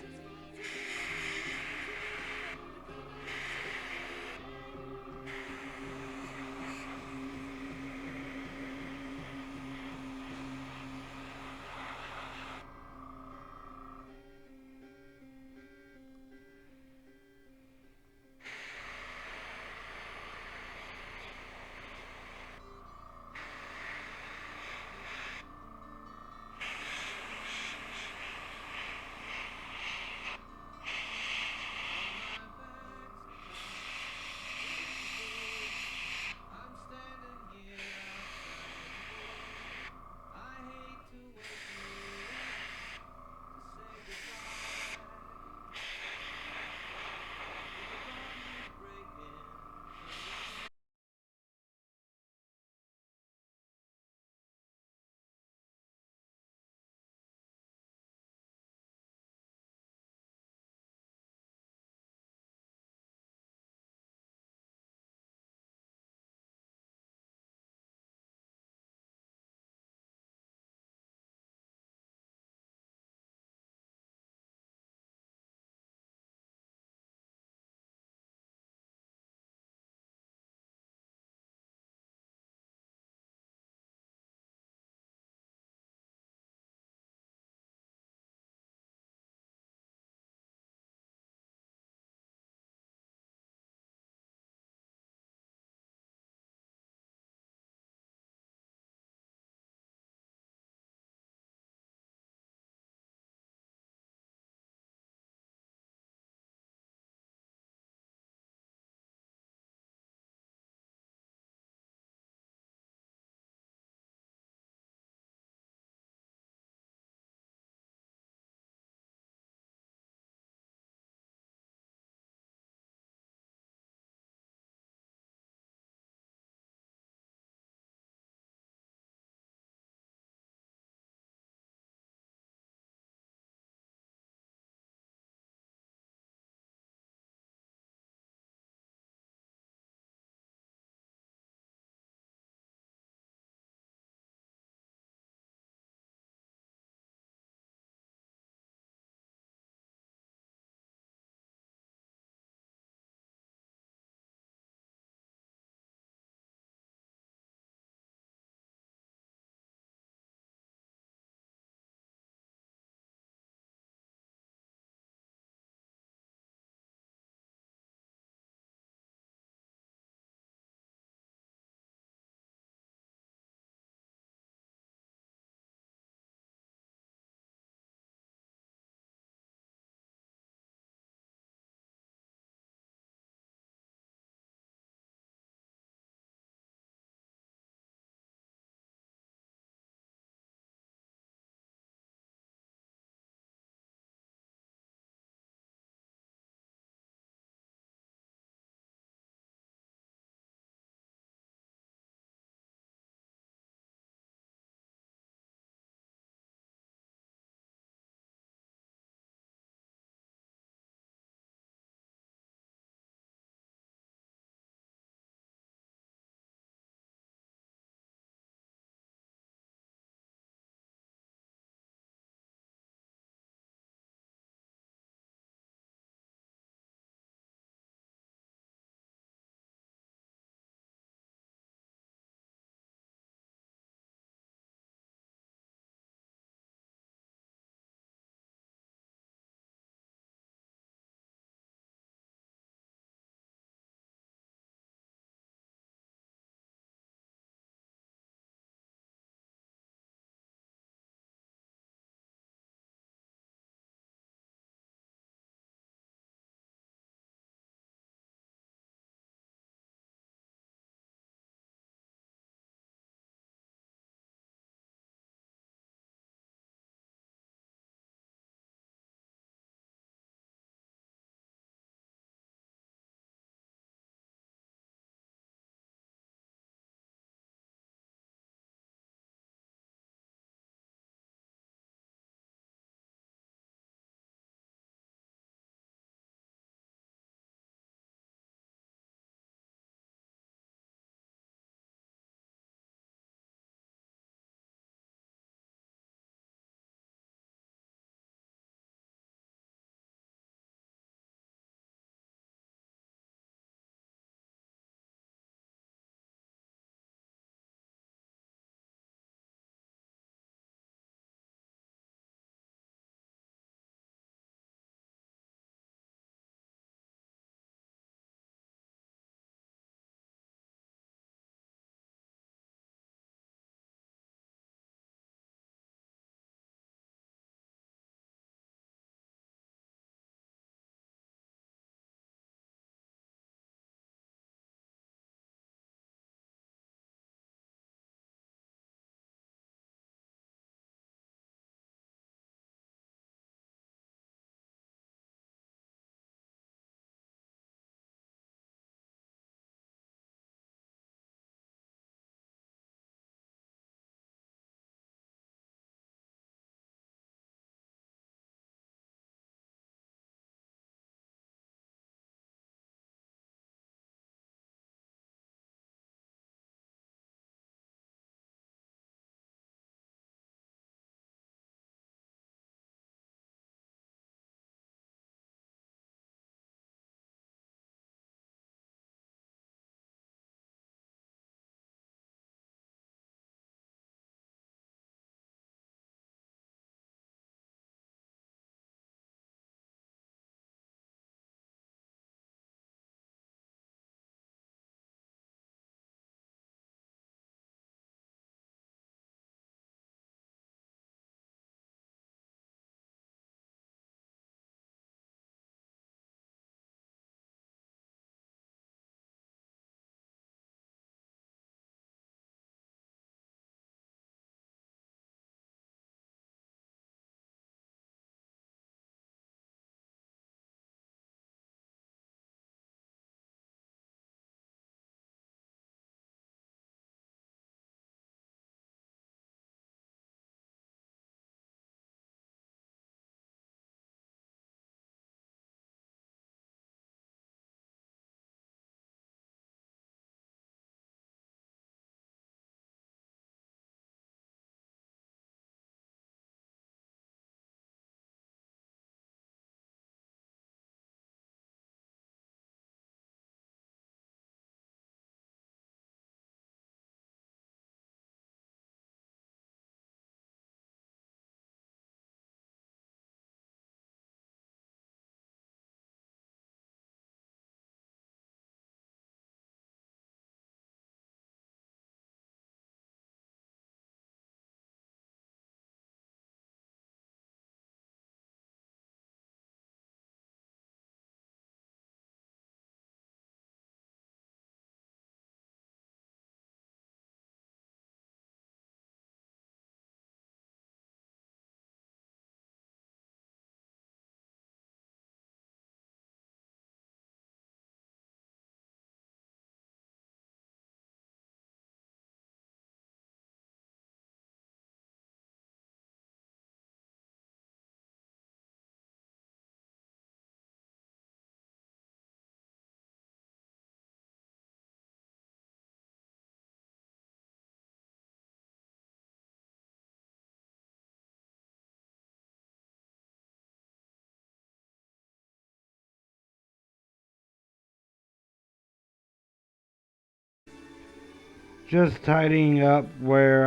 [SPEAKER 1] Just tidying up where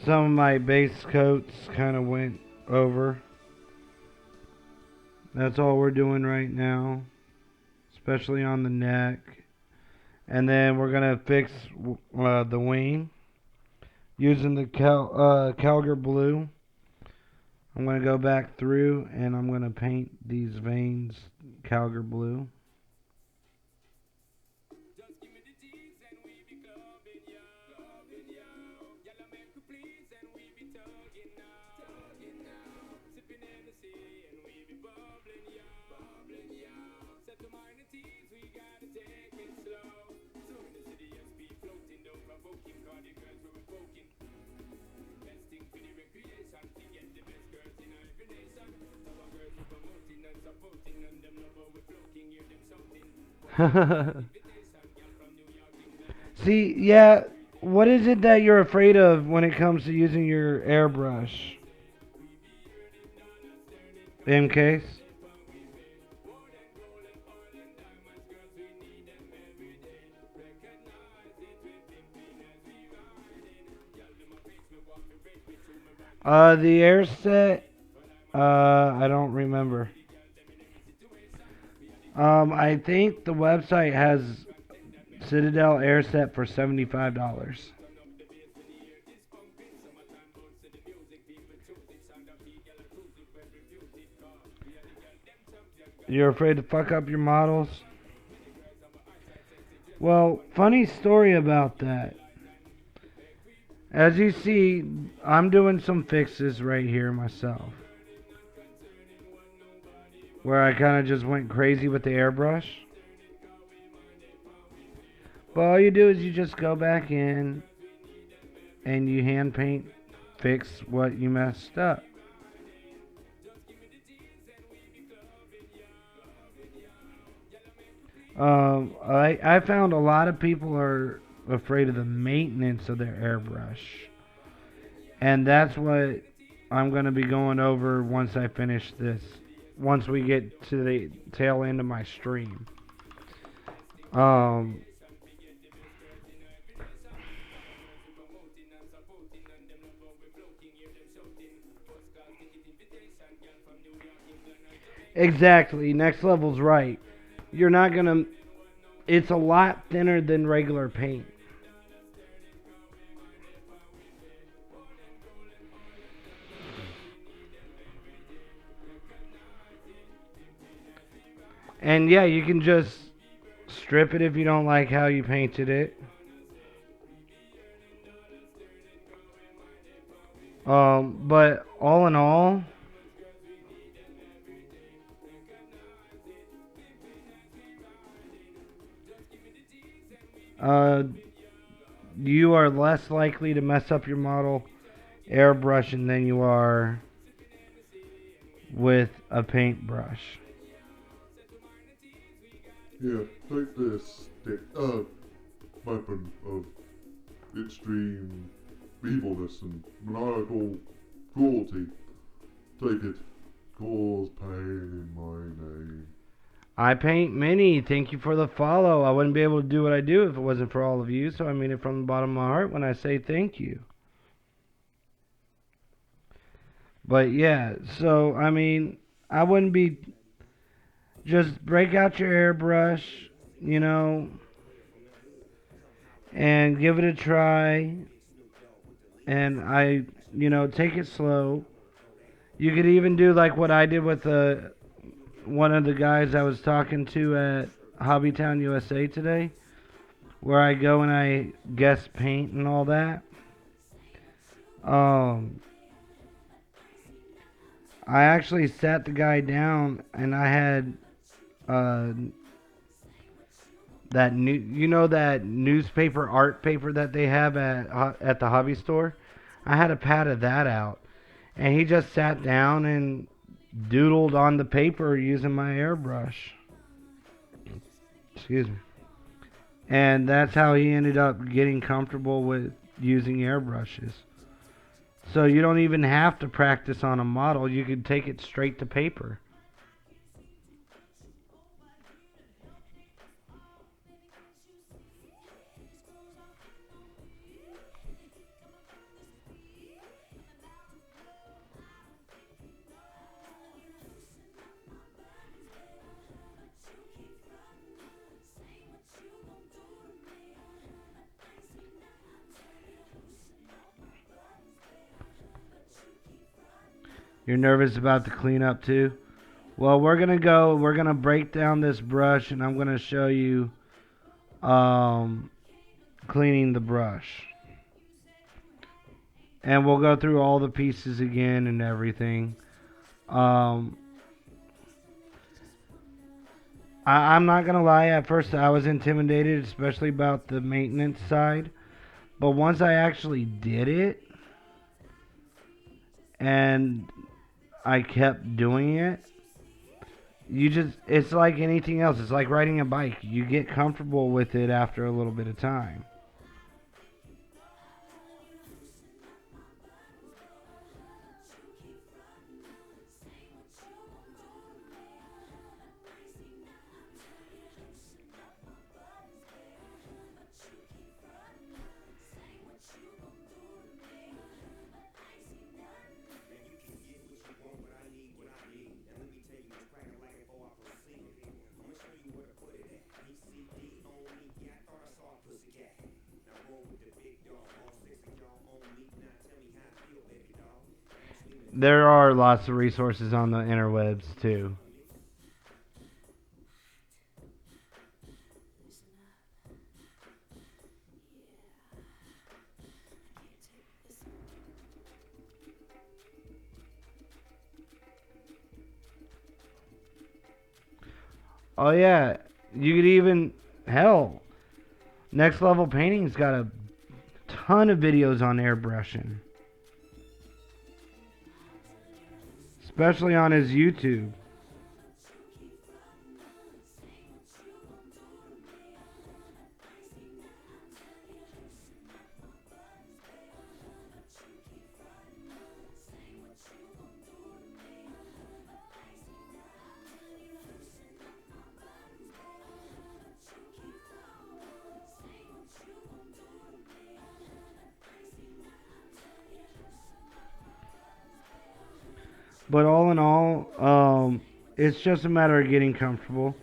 [SPEAKER 1] some of my base coats kind of went over. That's all we're doing right now, especially on the neck. And then we're gonna fix the wing using the Calgar blue. I'm gonna go back through and I'm gonna paint these veins Calgar blue. See, yeah, what is it that you're afraid of when it comes to using your airbrush? In case? The air set, I don't remember. I think the website has Citadel air set for $75. You're afraid to fuck up your models? Well, funny story about that. As you see, I'm doing some fixes right here myself. Where I kind of just went crazy with the airbrush. But all you do is you just go back in and you hand paint, fix what you messed up. I found a lot of people are afraid of the maintenance of their airbrush. And that's what I'm going to be going over once I finish this. Once we get to the tail end of my stream. Exactly. Next level's right. You're not going to... It's a lot thinner than regular paint. And yeah, you can just strip it if you don't like how you painted it. But all in all, you are less likely to mess up your model airbrushing than you are with a paintbrush.
[SPEAKER 2] Yeah, take this weapon of extreme evilness and maniacal cruelty. Take it. Cause pain in my name.
[SPEAKER 1] I paint many. Thank you for the follow. I wouldn't be able to do what I do if it wasn't for all of you, so I mean it from the bottom of my heart when I say thank you. But yeah, so I mean, I wouldn't be... Just break out your airbrush, you know, and give it a try. And take it slow. You could even do like what I did with one of the guys I was talking to at Hobbytown USA today, where I go and I guess paint and all that. I actually sat the guy down and I had that that newspaper art paper that they have at the hobby store. I had a pad of that out, and he just sat down and doodled on the paper using my airbrush. Excuse me. And that's how he ended up getting comfortable with using airbrushes. So you don't even have to practice on a model. You could take it straight to paper. You're nervous about the cleanup too? Well, we're gonna break down this brush and I'm gonna show you cleaning the brush. And we'll go through all the pieces again and everything. I'm not gonna lie, at first I was intimidated, especially about the maintenance side. But once I actually did it and I kept doing it, it's like anything else. It's like riding a bike. You get comfortable with it after a little bit of time. There are lots of resources on the interwebs too. Oh yeah, you could even, hell, Next Level Painting's got a ton of videos on airbrushing, especially on his YouTube. But all in all, it's just a matter of getting comfortable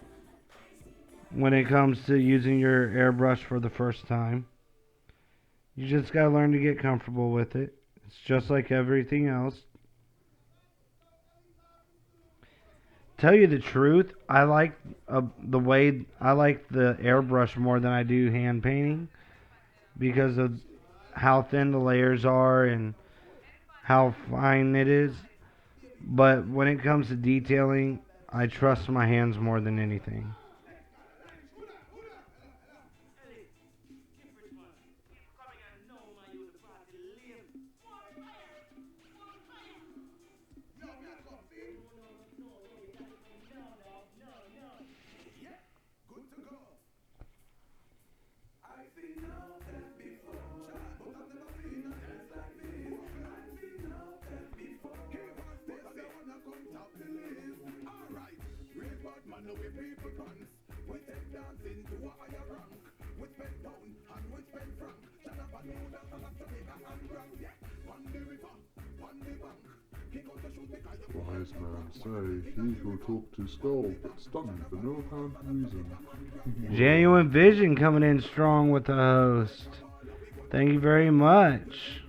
[SPEAKER 1] when it comes to using your airbrush for the first time. You just gotta learn to get comfortable with it. It's just like everything else. Tell you the truth, I like the airbrush more than I do hand painting because of how thin the layers are and how fine it is. But when it comes to detailing, I trust my hands more than anything.
[SPEAKER 2] Wise man say, he who talk to skull, but stunned for no apparent reason.
[SPEAKER 1] Genuine Vision coming in strong with the host. Thank you very much.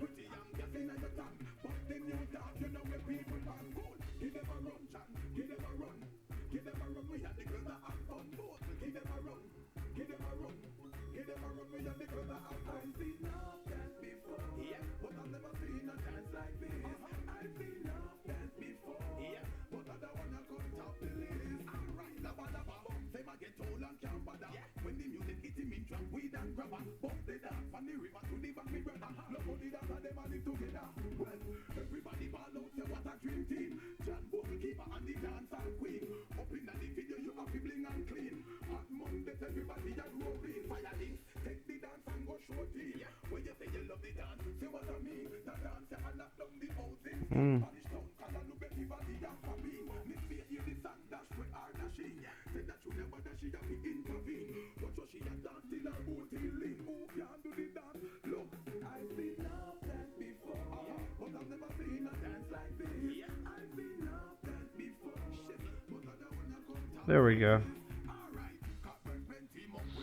[SPEAKER 1] There we go.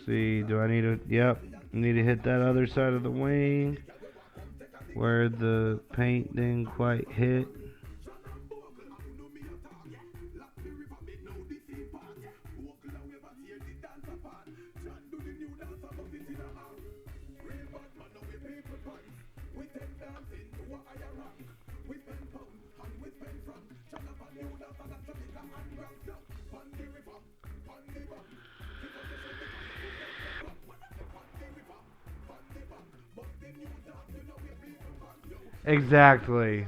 [SPEAKER 1] See, do I need to, yep, need to hit that other side of the wing where the paint didn't quite hit. Exactly.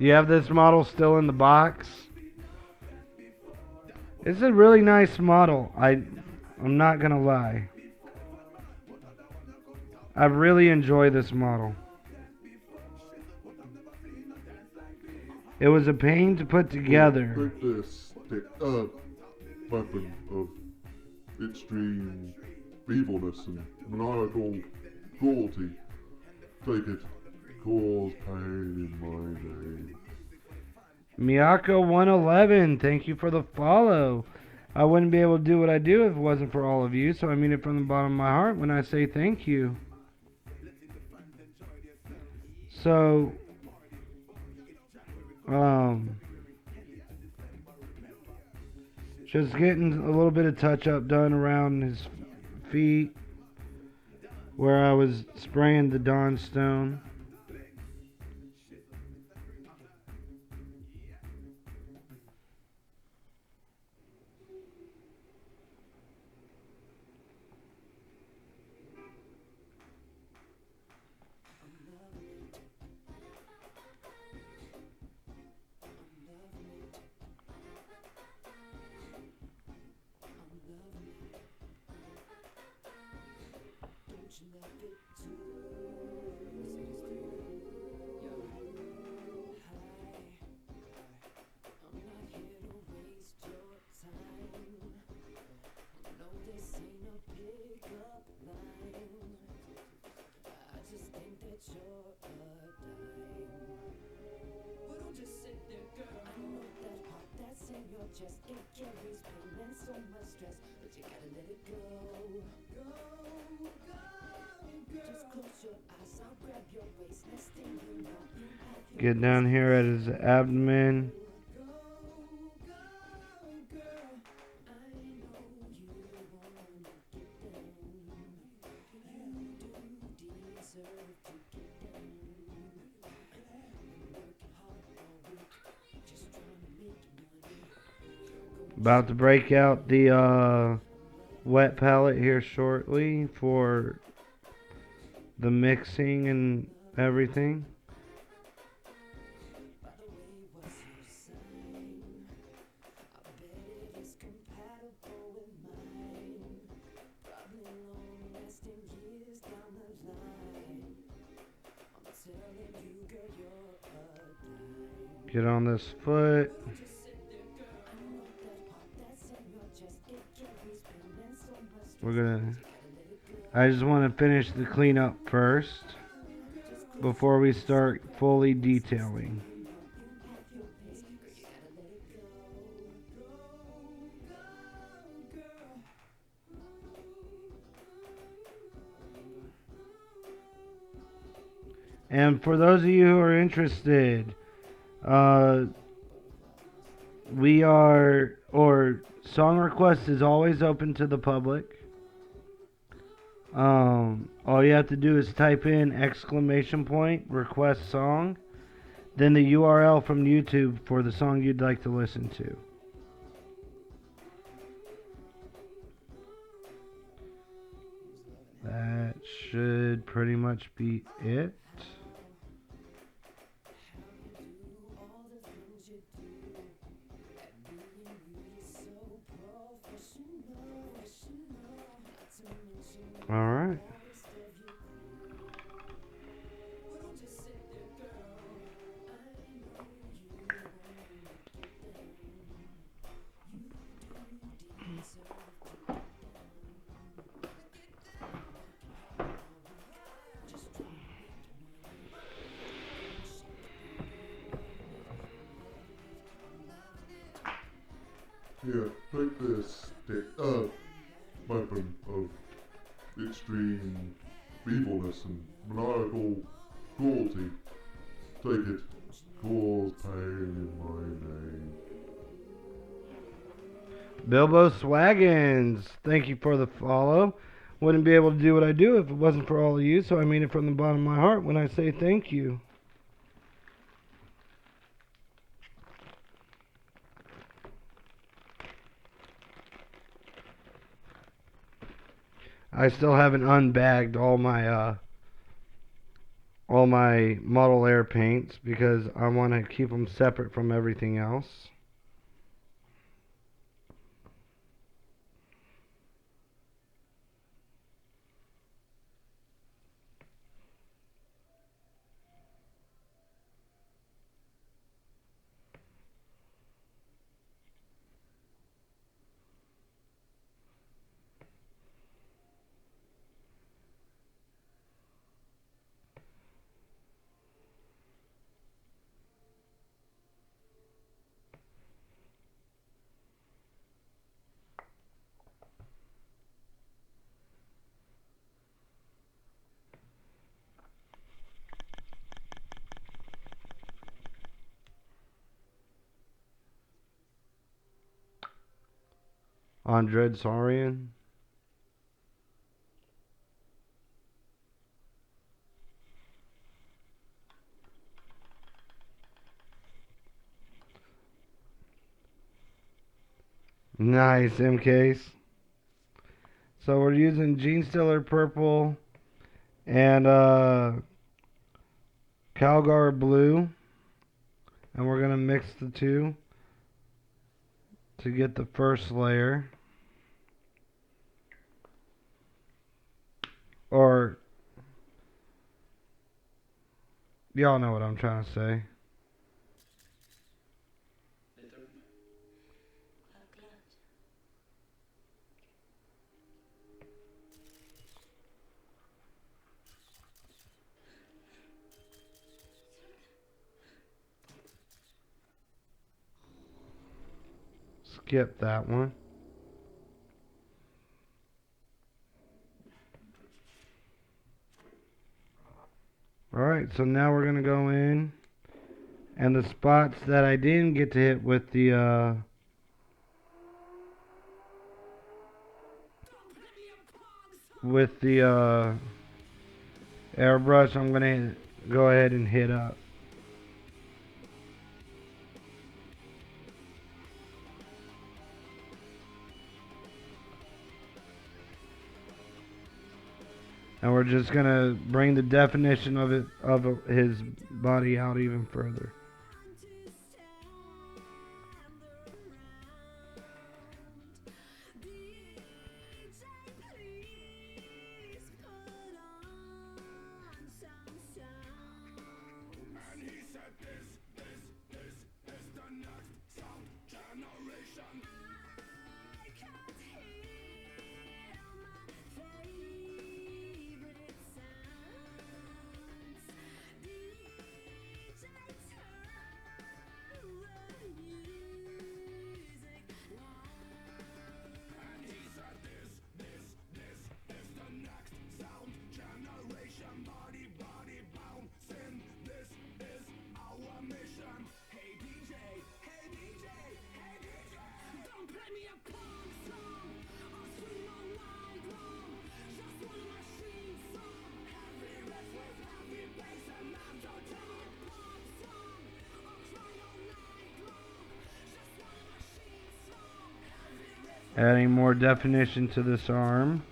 [SPEAKER 1] You have this model still in the box? It's a really nice model. I'm not gonna lie. I really enjoy this model. It was a pain to put together.
[SPEAKER 2] Take this weapon of extreme evilness and maniacal cruelty. Take it. Cause pain in my name.
[SPEAKER 1] Miyako111, thank you for the follow. I wouldn't be able to do what I do if it wasn't for all of you, so I mean it from the bottom of my heart when I say thank you. So, just getting a little bit of touch up done around his feet where I was spraying the Dawn Stone. Get down here at his abdomen. About to break out the wet palette here shortly for the mixing and everything. Get on this foot. I just want to finish the cleanup first before we start fully detailing. And for those of you who are interested, song request is always open to the public. All you have to do is type in ! request song, then the URL from YouTube for the song you'd like to listen to. That should pretty much be it. All right.
[SPEAKER 2] Here, take this weapon of extreme evilness and maniacal cruelty. Take it. Cause pain in my name.
[SPEAKER 1] Bilbo Swaggins, thank you for the follow. Wouldn't be able to do what I do if it wasn't for all of you, so I mean it from the bottom of my heart when I say thank you. I still haven't unbagged all my model air paints because I want to keep them separate from everything else. On Dread Saurian. Nice, MKs. So we're using Gene Stiller Purple and Calgar Blue. And we're going to mix the two to get the first layer. Or, y'all know what I'm trying to say. Skip that one. Alright, so now we're going to go in. And the spots that I didn't get to hit with the airbrush, I'm going to go ahead and hit up. And we're just going to bring the definition of his body out even further. Adding more definition to this arm.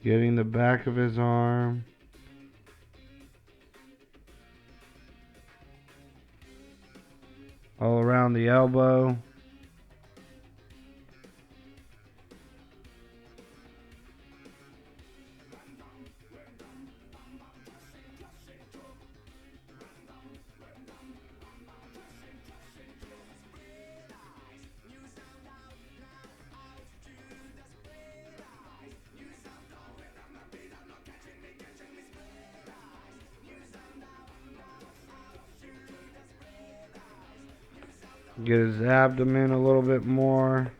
[SPEAKER 1] Getting the back of his arm. All around the elbow. Get his abdomen a little bit more.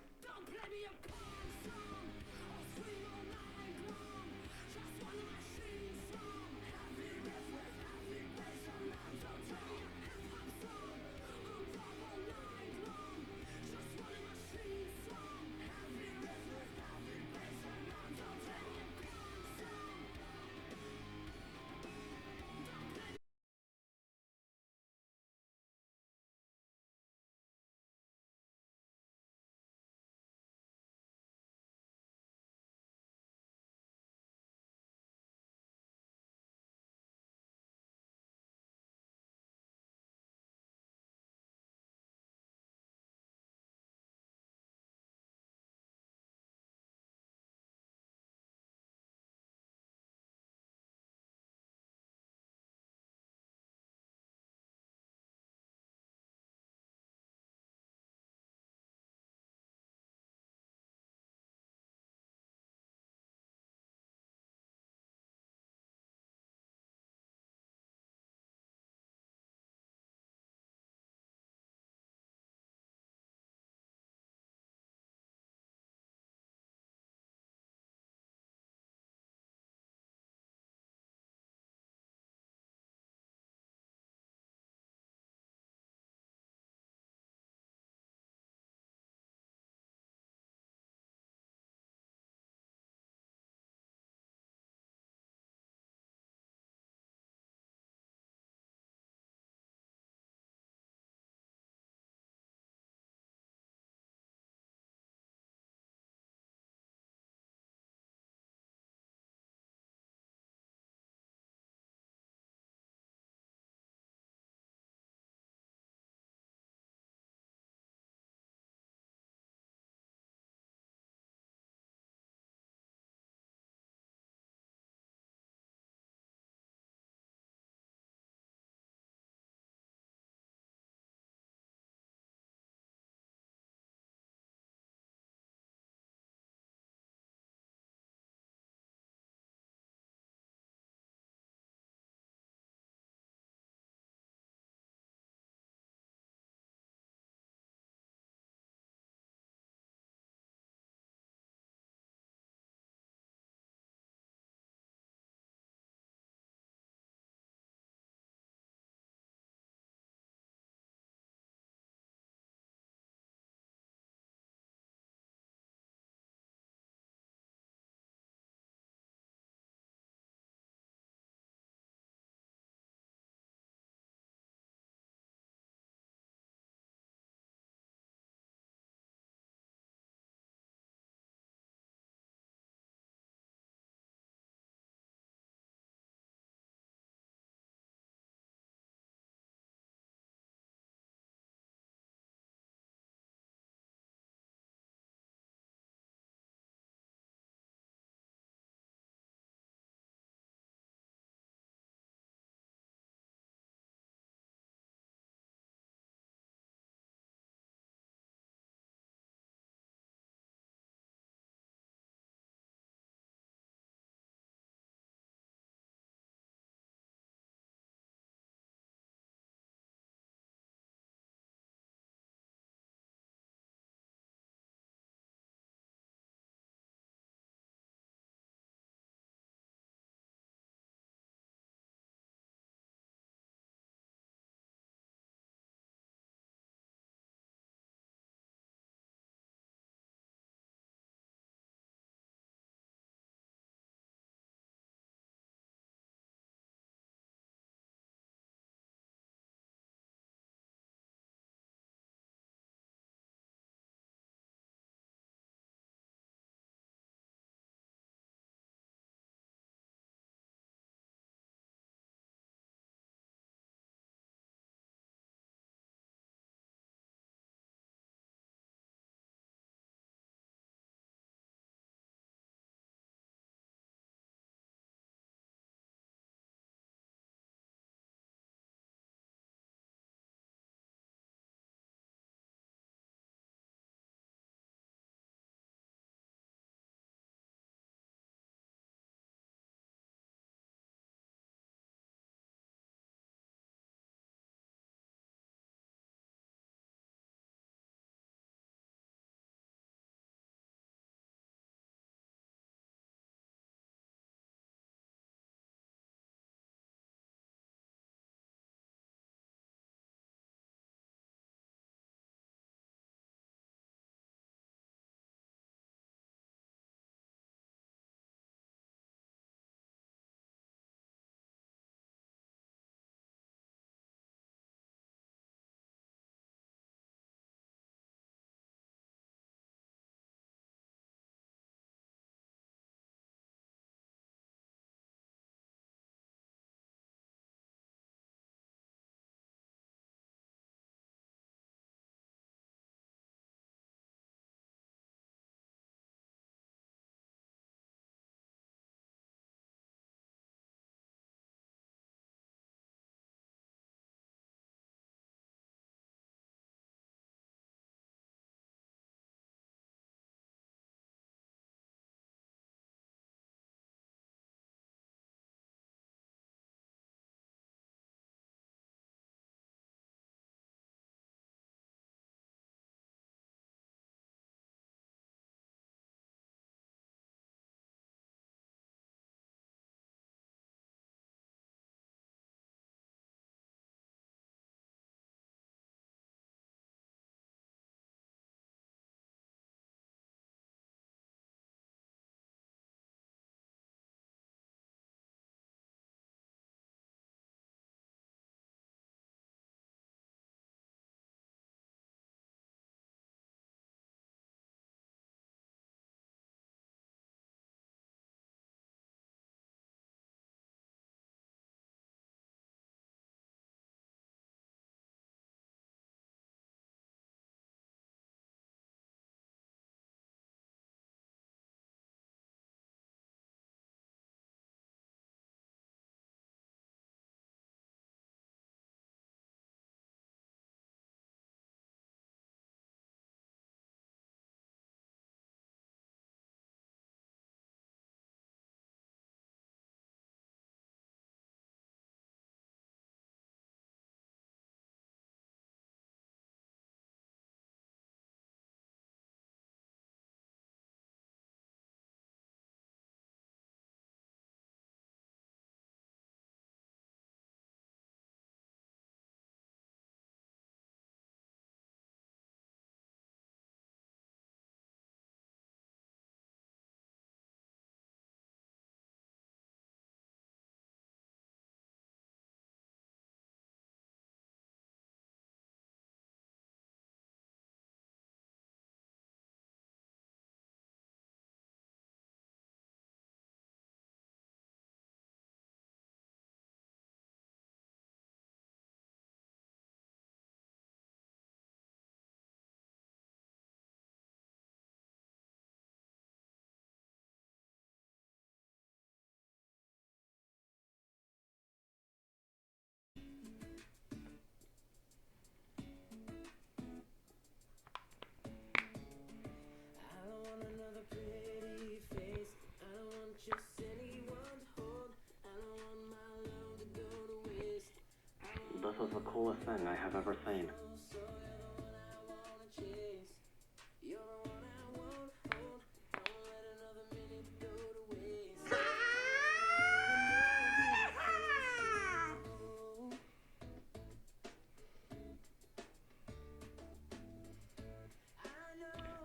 [SPEAKER 4] was the coolest thing I have ever seen.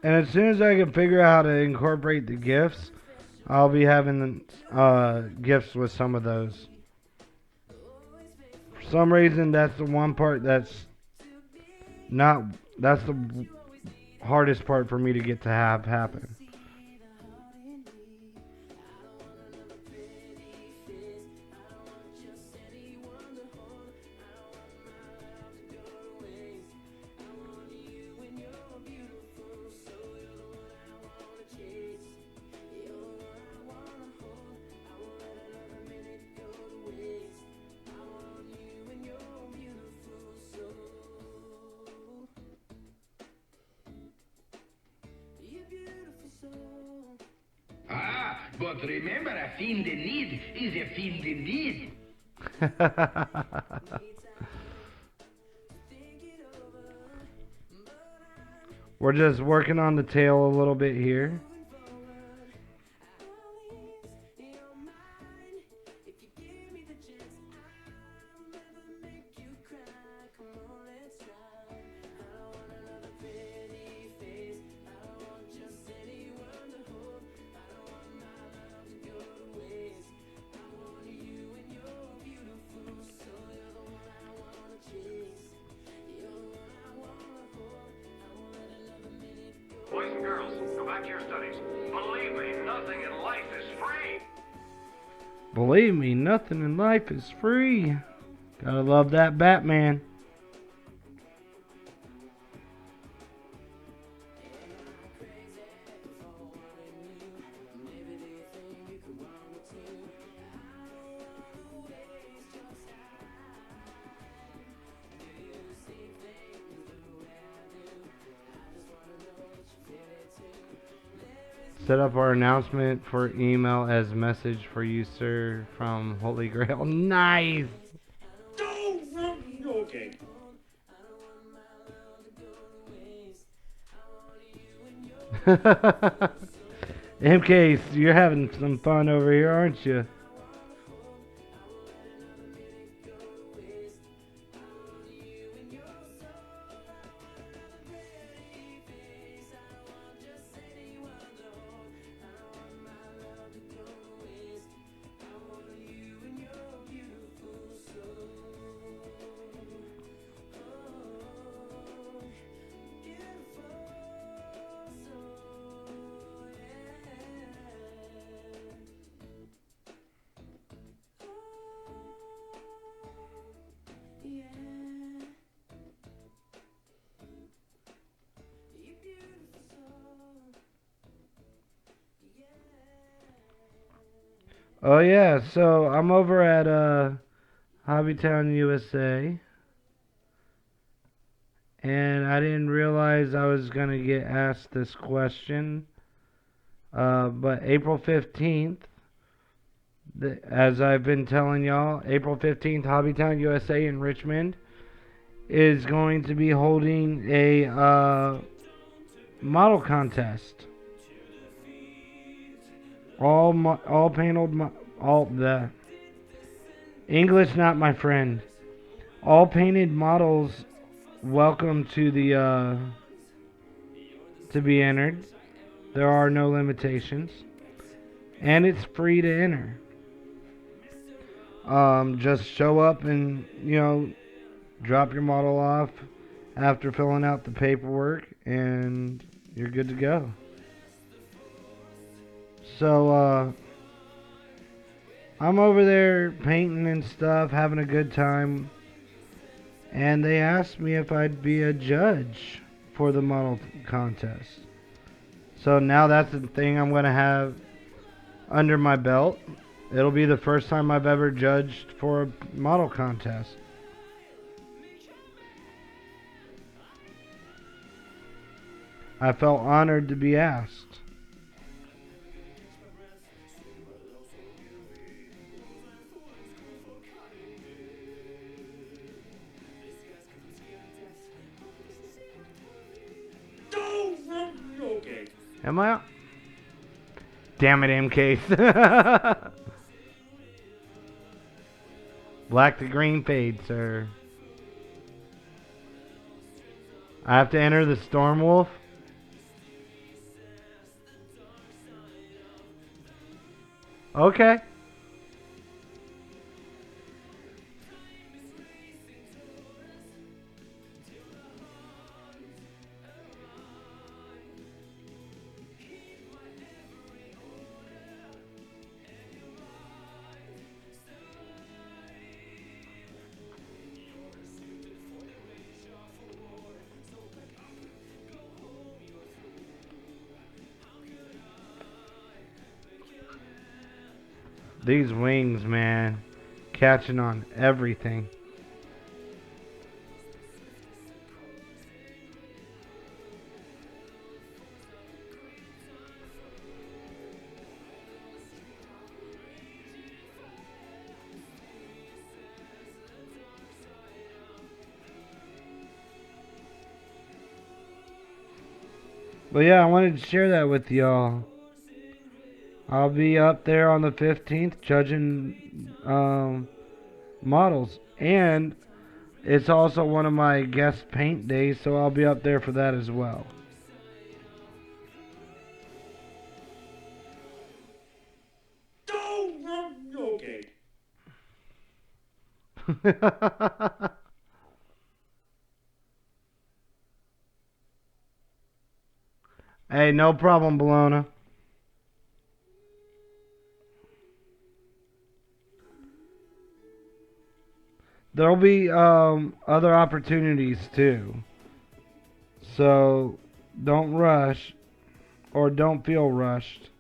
[SPEAKER 1] And as soon as I can figure out how to incorporate the gifts, I'll be having gifts with some of those. For some reason, that's the one part that's the hardest part for me to get to have happen.
[SPEAKER 5] But remember, a fiend in need is a fiend indeed.
[SPEAKER 1] We're just working on the tail a little bit here.
[SPEAKER 6] Boys and girls, go back to your studies. Believe me, nothing in life is free.
[SPEAKER 1] Believe me, nothing in life is free. Gotta love that Batman. Set up our announcement for email as message for you, sir, from Holy Grail. Nice!
[SPEAKER 5] Okay.
[SPEAKER 1] MK, you're having some fun over here, aren't you? Oh yeah, so I'm over at Hobbytown, USA, and I didn't realize I was gonna get asked this question. But April 15th, as I've been telling y'all, April 15th, Hobbytown, USA in Richmond is going to be holding a model contest. All paneled, all the English not my friend. All painted models welcome to the to be entered. There are no limitations, and it's free to enter. Just show up and drop your model off after filling out the paperwork, and you're good to go. So, I'm over there painting and stuff, having a good time, and they asked me if I'd be a judge for the model contest. So now that's the thing I'm going to have under my belt. It'll be the first time I've ever judged for a model contest. I felt honored to be asked. Am I? Damn it, MCase. Black to green fade, sir. I have to enter the Storm Wolf. Okay. These wings, man, catching on everything. But yeah, I wanted to share that with y'all. I'll be up there on the 15th judging models. And it's also one of my guest paint days, so I'll be up there for that as well.
[SPEAKER 7] Okay.
[SPEAKER 1] Hey, no problem, Bologna. There'll be other opportunities too. So don't rush or don't feel rushed.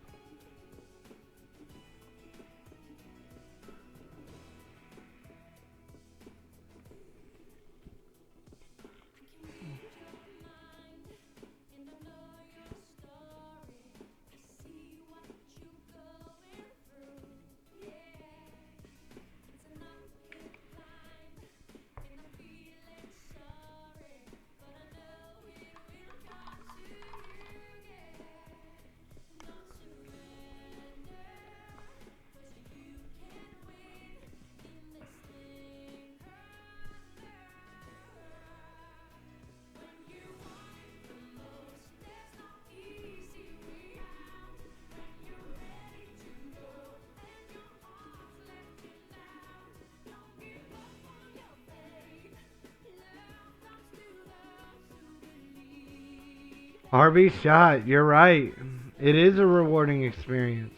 [SPEAKER 1] RB shot, you're right. It is a rewarding experience.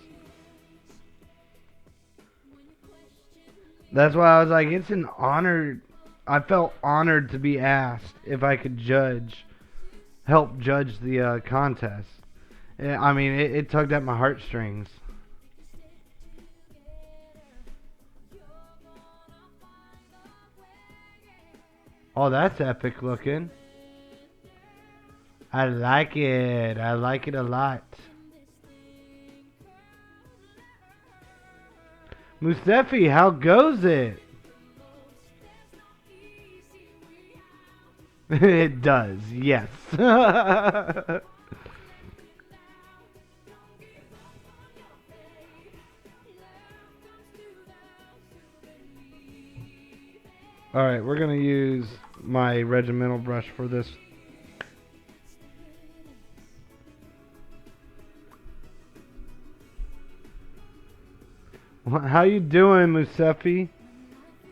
[SPEAKER 1] That's why I was like, it's an honor. I felt honored to be asked if I could help judge the contest. I mean, it tugged at my heartstrings. Oh, that's epic looking. I like it. I like it a lot. Mustafi, how goes it? It does, yes. Alright, we're going to use my regimental brush for this. How you doing, Mustafi?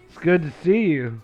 [SPEAKER 1] It's good to see you.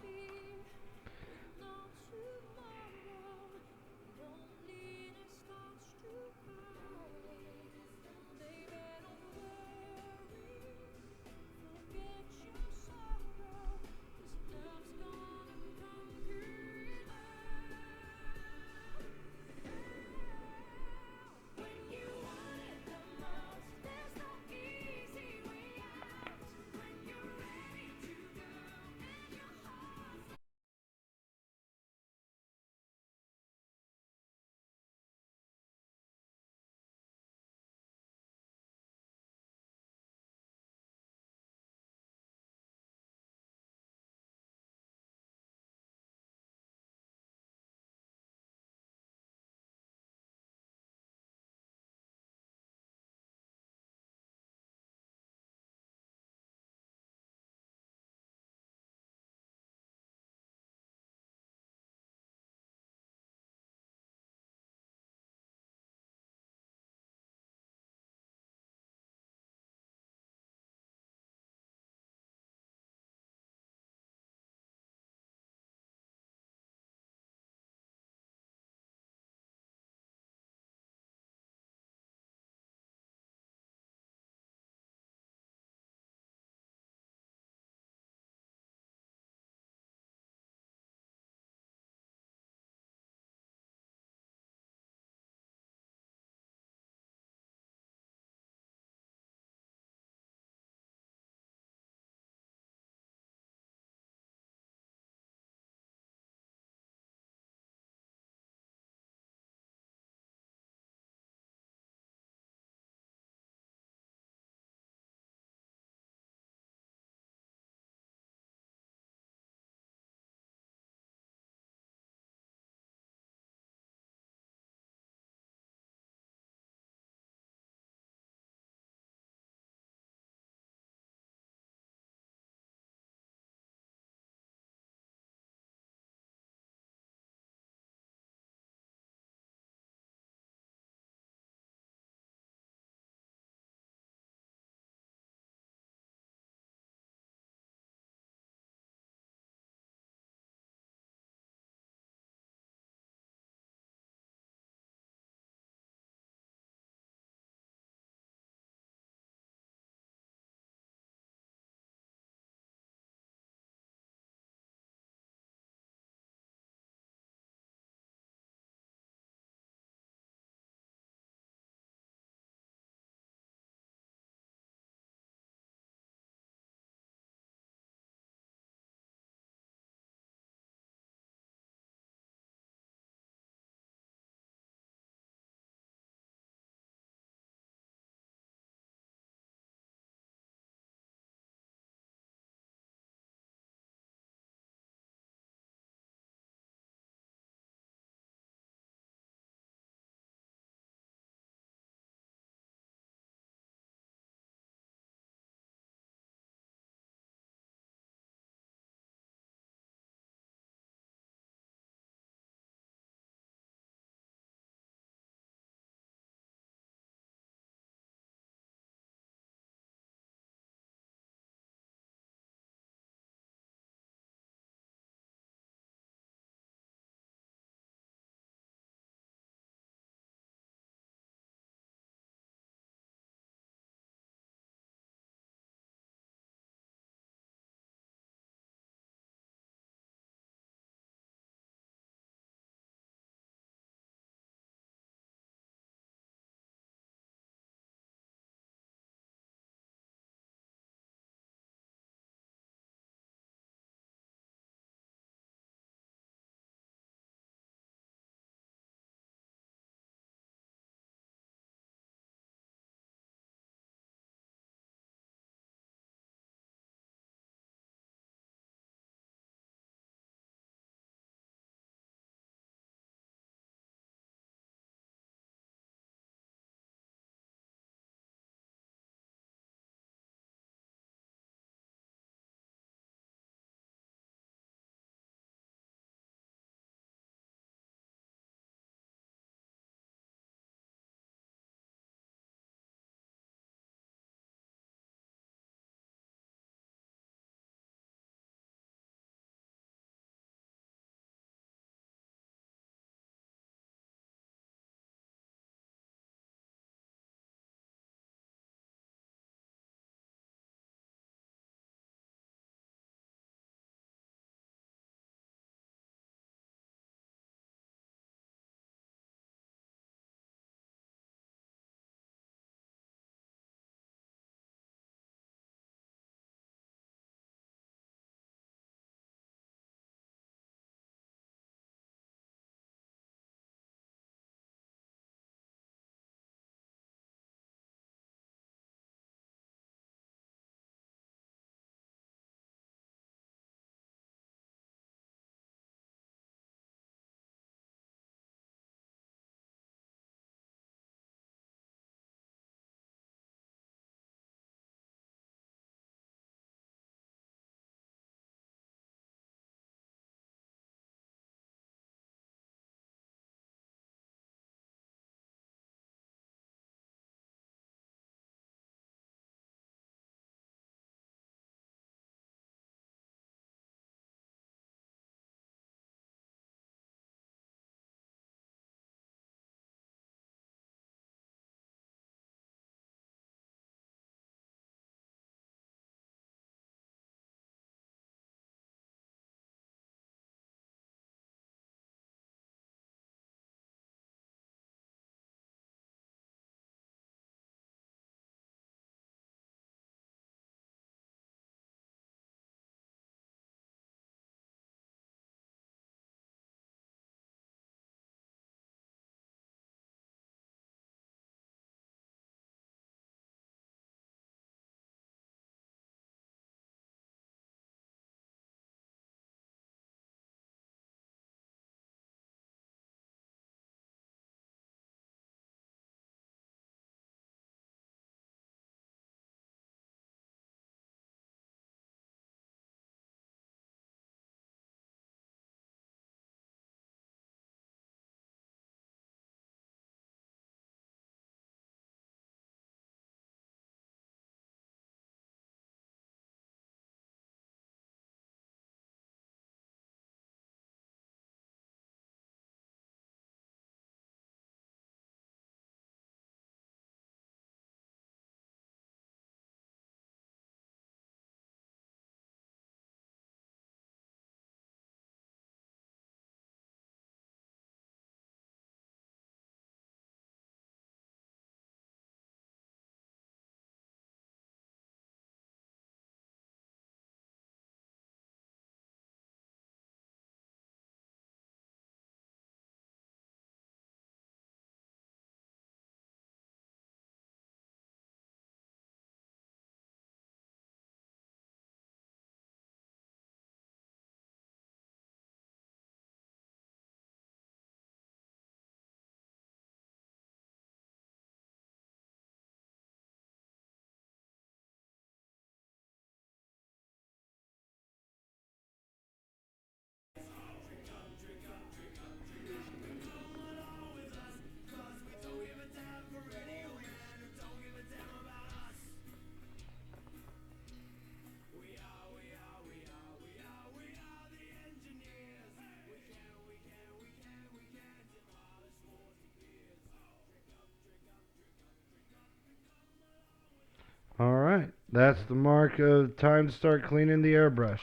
[SPEAKER 1] That's the mark of time to start cleaning the airbrush.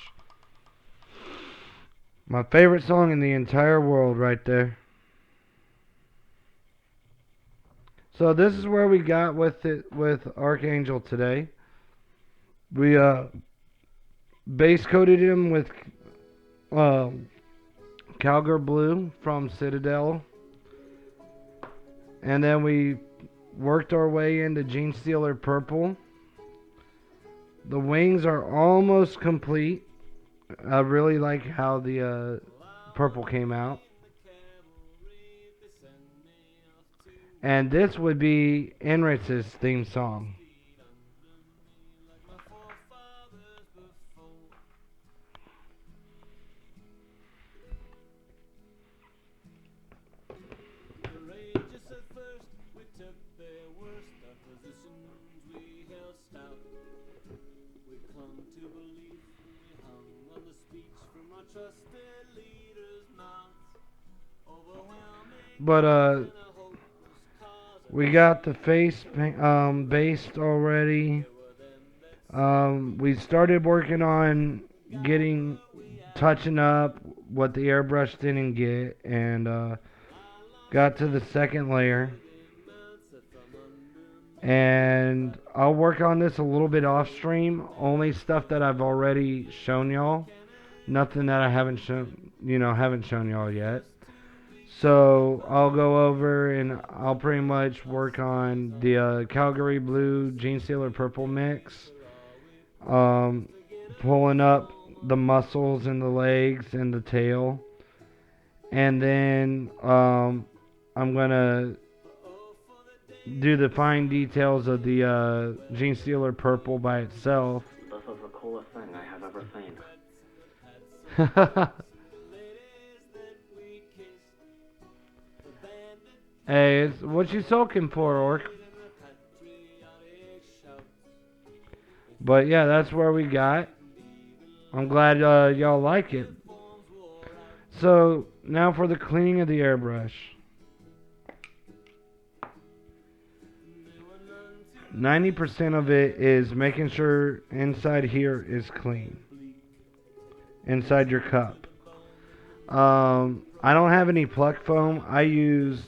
[SPEAKER 1] My favorite song in the entire world right there. So this is where we got with it with Arcangel today. We base coated him with uh, Calgar Blue from Citadel. And then we worked our way into Gene Stealer Purple. The wings are almost complete. I really like how the purple came out. And this would be Enrich's theme song. But we got the face based already. We started working on touching up what the airbrush didn't get, and got to the second layer. And I'll work on this a little bit off stream, only stuff that I've already shown y'all. Nothing that I haven't shown y'all yet. So I'll go over and I'll pretty much work on the Calgary Blue Gene Stealer Purple mix. Pulling up the muscles and the legs and the tail. And then I'm going to do the fine details of the Gene Stealer Purple by itself.
[SPEAKER 4] This is the coolest thing I have ever seen.
[SPEAKER 1] Hey, it's what you soaking for, Orc? But yeah, that's where we got. I'm glad y'all like it. So now for the cleaning of the airbrush. 90% of it is making sure inside here is clean. Inside your cup. I don't have any pluck foam. I use,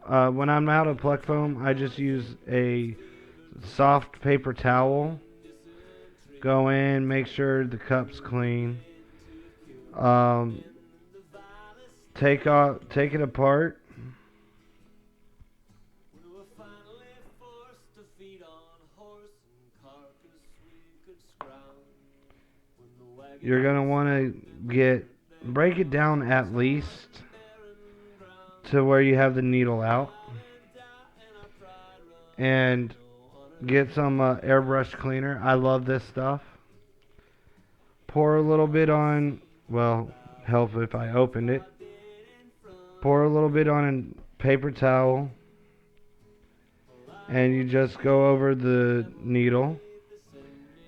[SPEAKER 1] when I'm out of pluck foam, I just use a soft paper towel. Go in, make sure the cup's clean. Take it apart. You're gonna want to break it down at least to where you have the needle out, and get some airbrush cleaner. I love this stuff. Pour a little bit on, well, help if I opened it. Pour a little bit on a paper towel, and you just go over the needle.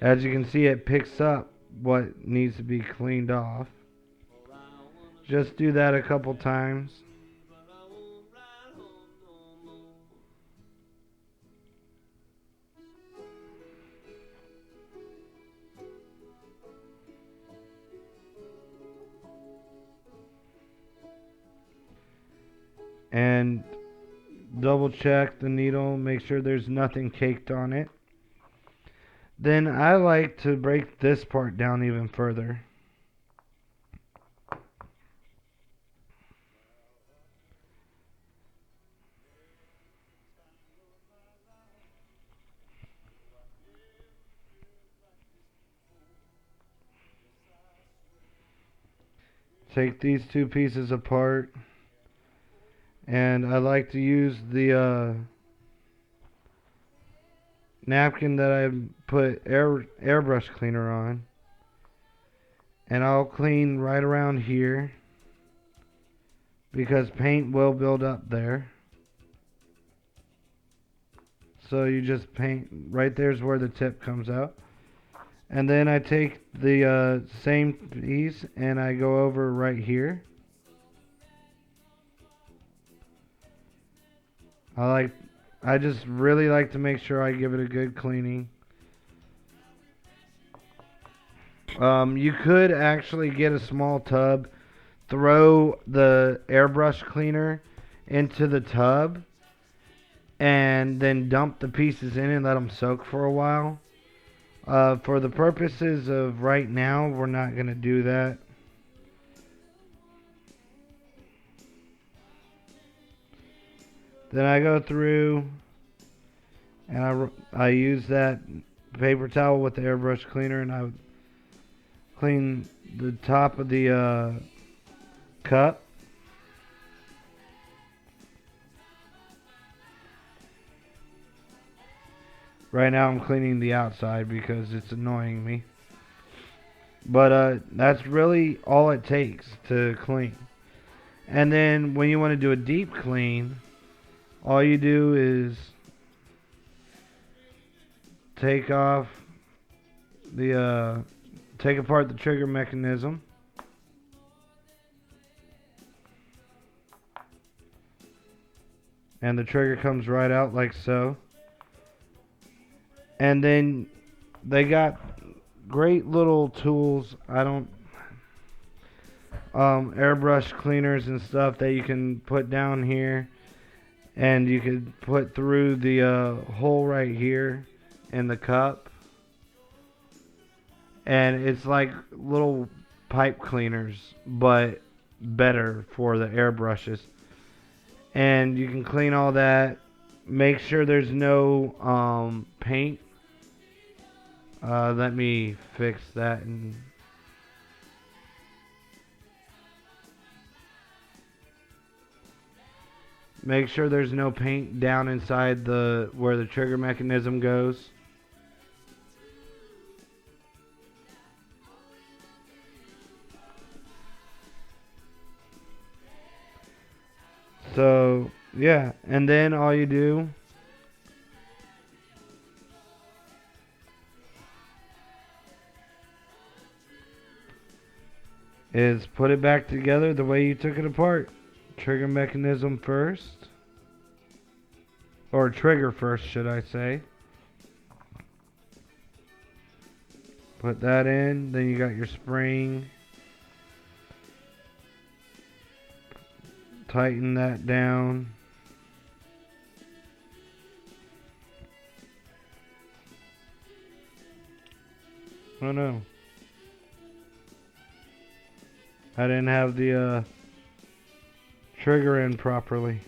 [SPEAKER 1] As you can see, it picks up what needs to be cleaned off. Just do that a couple times. And double check the needle, make sure there's nothing caked on it. Then I like to break this part down even further. Take these two pieces apart, and I like to use the napkin that I put airbrush cleaner on, and I'll clean right around here because paint will build up there. So you just paint right there's where the tip comes out. And then I take the same piece and I go over right here. I just really like to make sure I give it a good cleaning. You could actually get a small tub, throw the airbrush cleaner into the tub, and then dump the pieces in and let them soak for a while. For the purposes of right now, we're not going to do that. Then I go through and I use that paper towel with the airbrush cleaner, and I clean the top of the cup. Right now I'm cleaning the outside because it's annoying me. But that's really all it takes to clean. And then when you want to do a deep clean, all you do is take apart the trigger mechanism. And the trigger comes right out like so. And then they got great little tools. Airbrush cleaners and stuff that you can put down here. And you could put through the hole right here in the cup. And it's like little pipe cleaners, but better for the airbrushes. And you can clean all that. Make sure there's no paint. Let me fix that. And make sure there's no paint down inside where the trigger mechanism goes. So, yeah, and then all you do is put it back together the way you took it apart. Trigger mechanism first. Or trigger first, should I say. Put that in, then you got your spring. Tighten that down. Oh no. I didn't have the trigger in properly.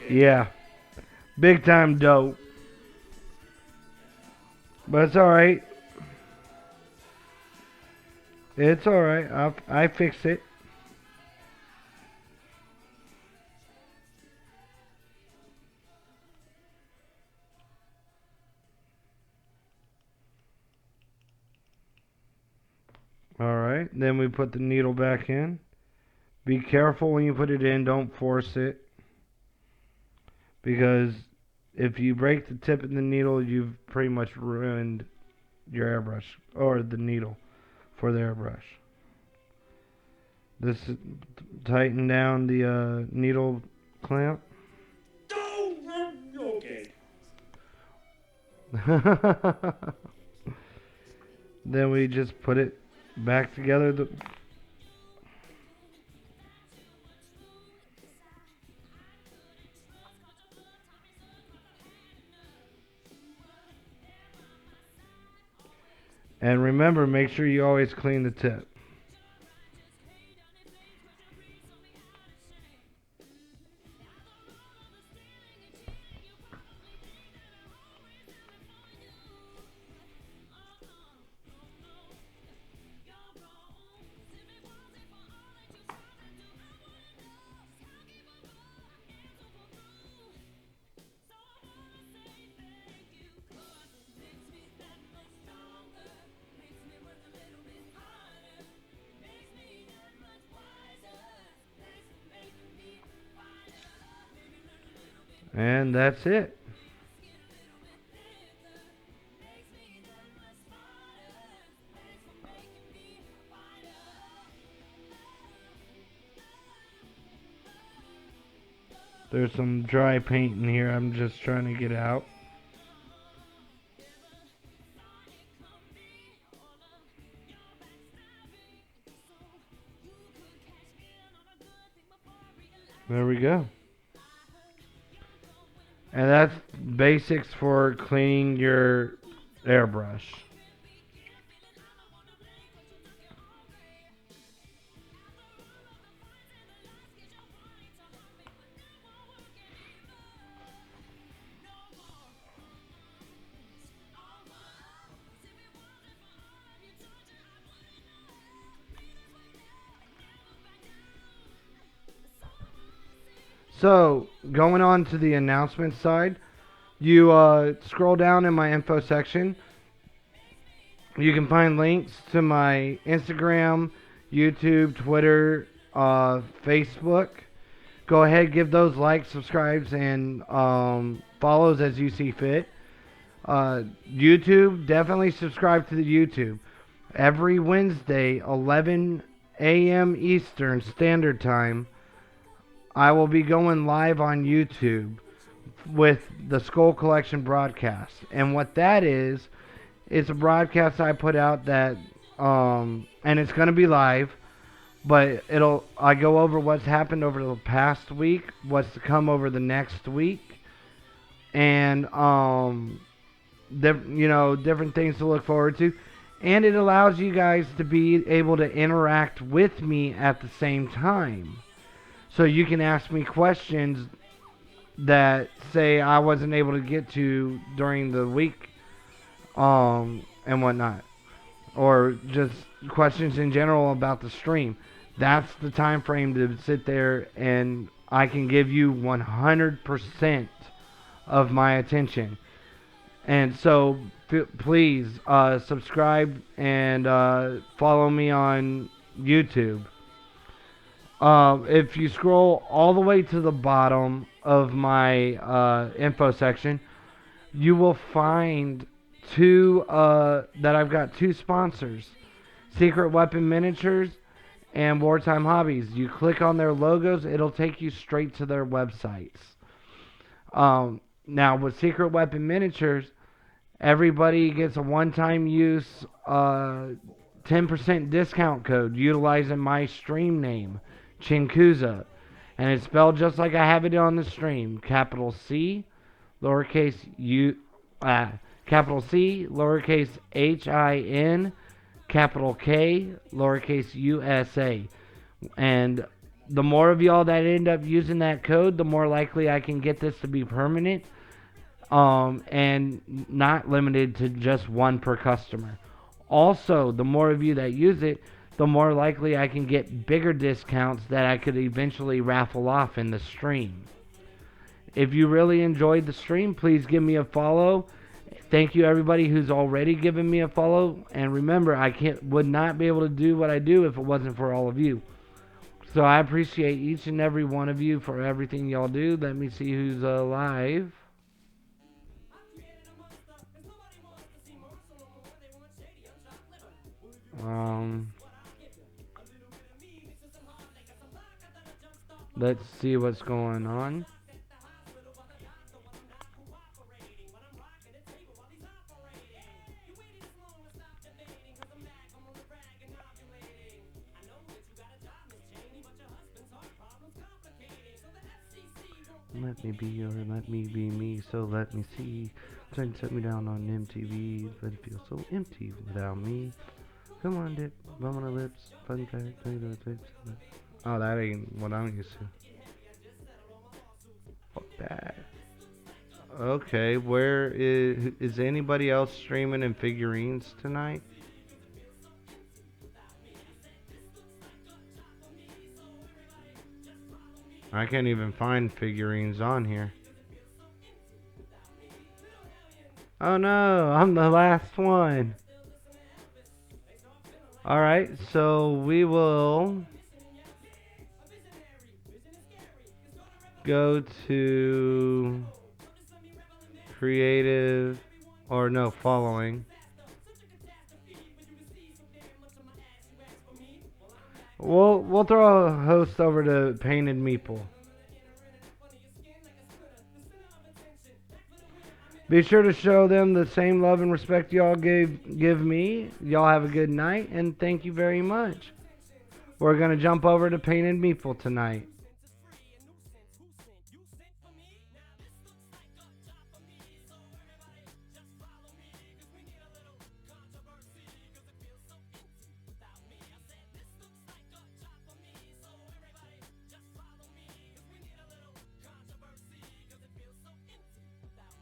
[SPEAKER 1] Yeah. Big time dope. But it's alright. It's alright. I fix it. Alright. Then we put the needle back in. Be careful when you put it in. Don't force it. Because if you break the tip of the needle, you've pretty much ruined your airbrush. Or the needle for the airbrush. This tighten down the needle clamp.
[SPEAKER 5] Okay.
[SPEAKER 1] Then we just put it back together. And remember, make sure you always clean the tip. And that's it. There's some dry paint in here I'm just trying to get out. There we go. And that's basics for cleaning your airbrush. So, going on to the announcement side, you scroll down in my info section. You can find links to my Instagram, YouTube, Twitter, Facebook. Go ahead, give those likes, subscribes, and follows as you see fit. YouTube, definitely subscribe to the YouTube. Every Wednesday, 11 a.m. Eastern Standard Time, I will be going live on YouTube with the Skull Collection broadcast. And what that is, it's a broadcast I put out that, and it's going to be live, but I go over what's happened over the past week, what's to come over the next week, and, different things to look forward to. And it allows you guys to be able to interact with me at the same time. So you can ask me questions that, say, I wasn't able to get to during the week, and whatnot. Or just questions in general about the stream. That's the time frame to sit there and I can give you 100% of my attention. And so, please, subscribe and follow me on YouTube. If you scroll all the way to the bottom of my info section, you will find that I've got two sponsors, Secret Weapon Miniatures and Wartime Hobbies. You click on their logos, it'll take you straight to their websites. Now, with Secret Weapon Miniatures, everybody gets a one-time use 10% discount code utilizing my stream name, ChinKusa. And it's spelled just like I have it on the stream. Capital C, lowercase capital C, lowercase HIN, capital K, lowercase USA. And the more of y'all that end up using that code, the more likely I can get this to be permanent. And not limited to just one per customer. Also, the more of you that use it, the more likely I can get bigger discounts that I could eventually raffle off in the stream. If you really enjoyed the stream, please give me a follow. Thank you everybody who's already given me a follow. And remember, would not be able to do what I do if it wasn't for all of you. So I appreciate each and every one of you for everything y'all do. Let me see who's live. Let's see what's going on. Let me be or let me be me, so let me see. Trying to set me down on MTV, but it feels so empty without me. Come on, dip, bum on the lips, fun fact, oh, that ain't what I'm used to. Fuck that. Okay, where is anybody else streaming in figurines tonight? I can't even find figurines on here. Oh no, I'm the last one. Alright, so we will go to creative, or no, following. We'll throw a host over to Painted Meeple. Be sure to show them the same love and respect y'all give me. Y'all have a good night, and thank you very much. We're going to jump over to Painted Meeple tonight.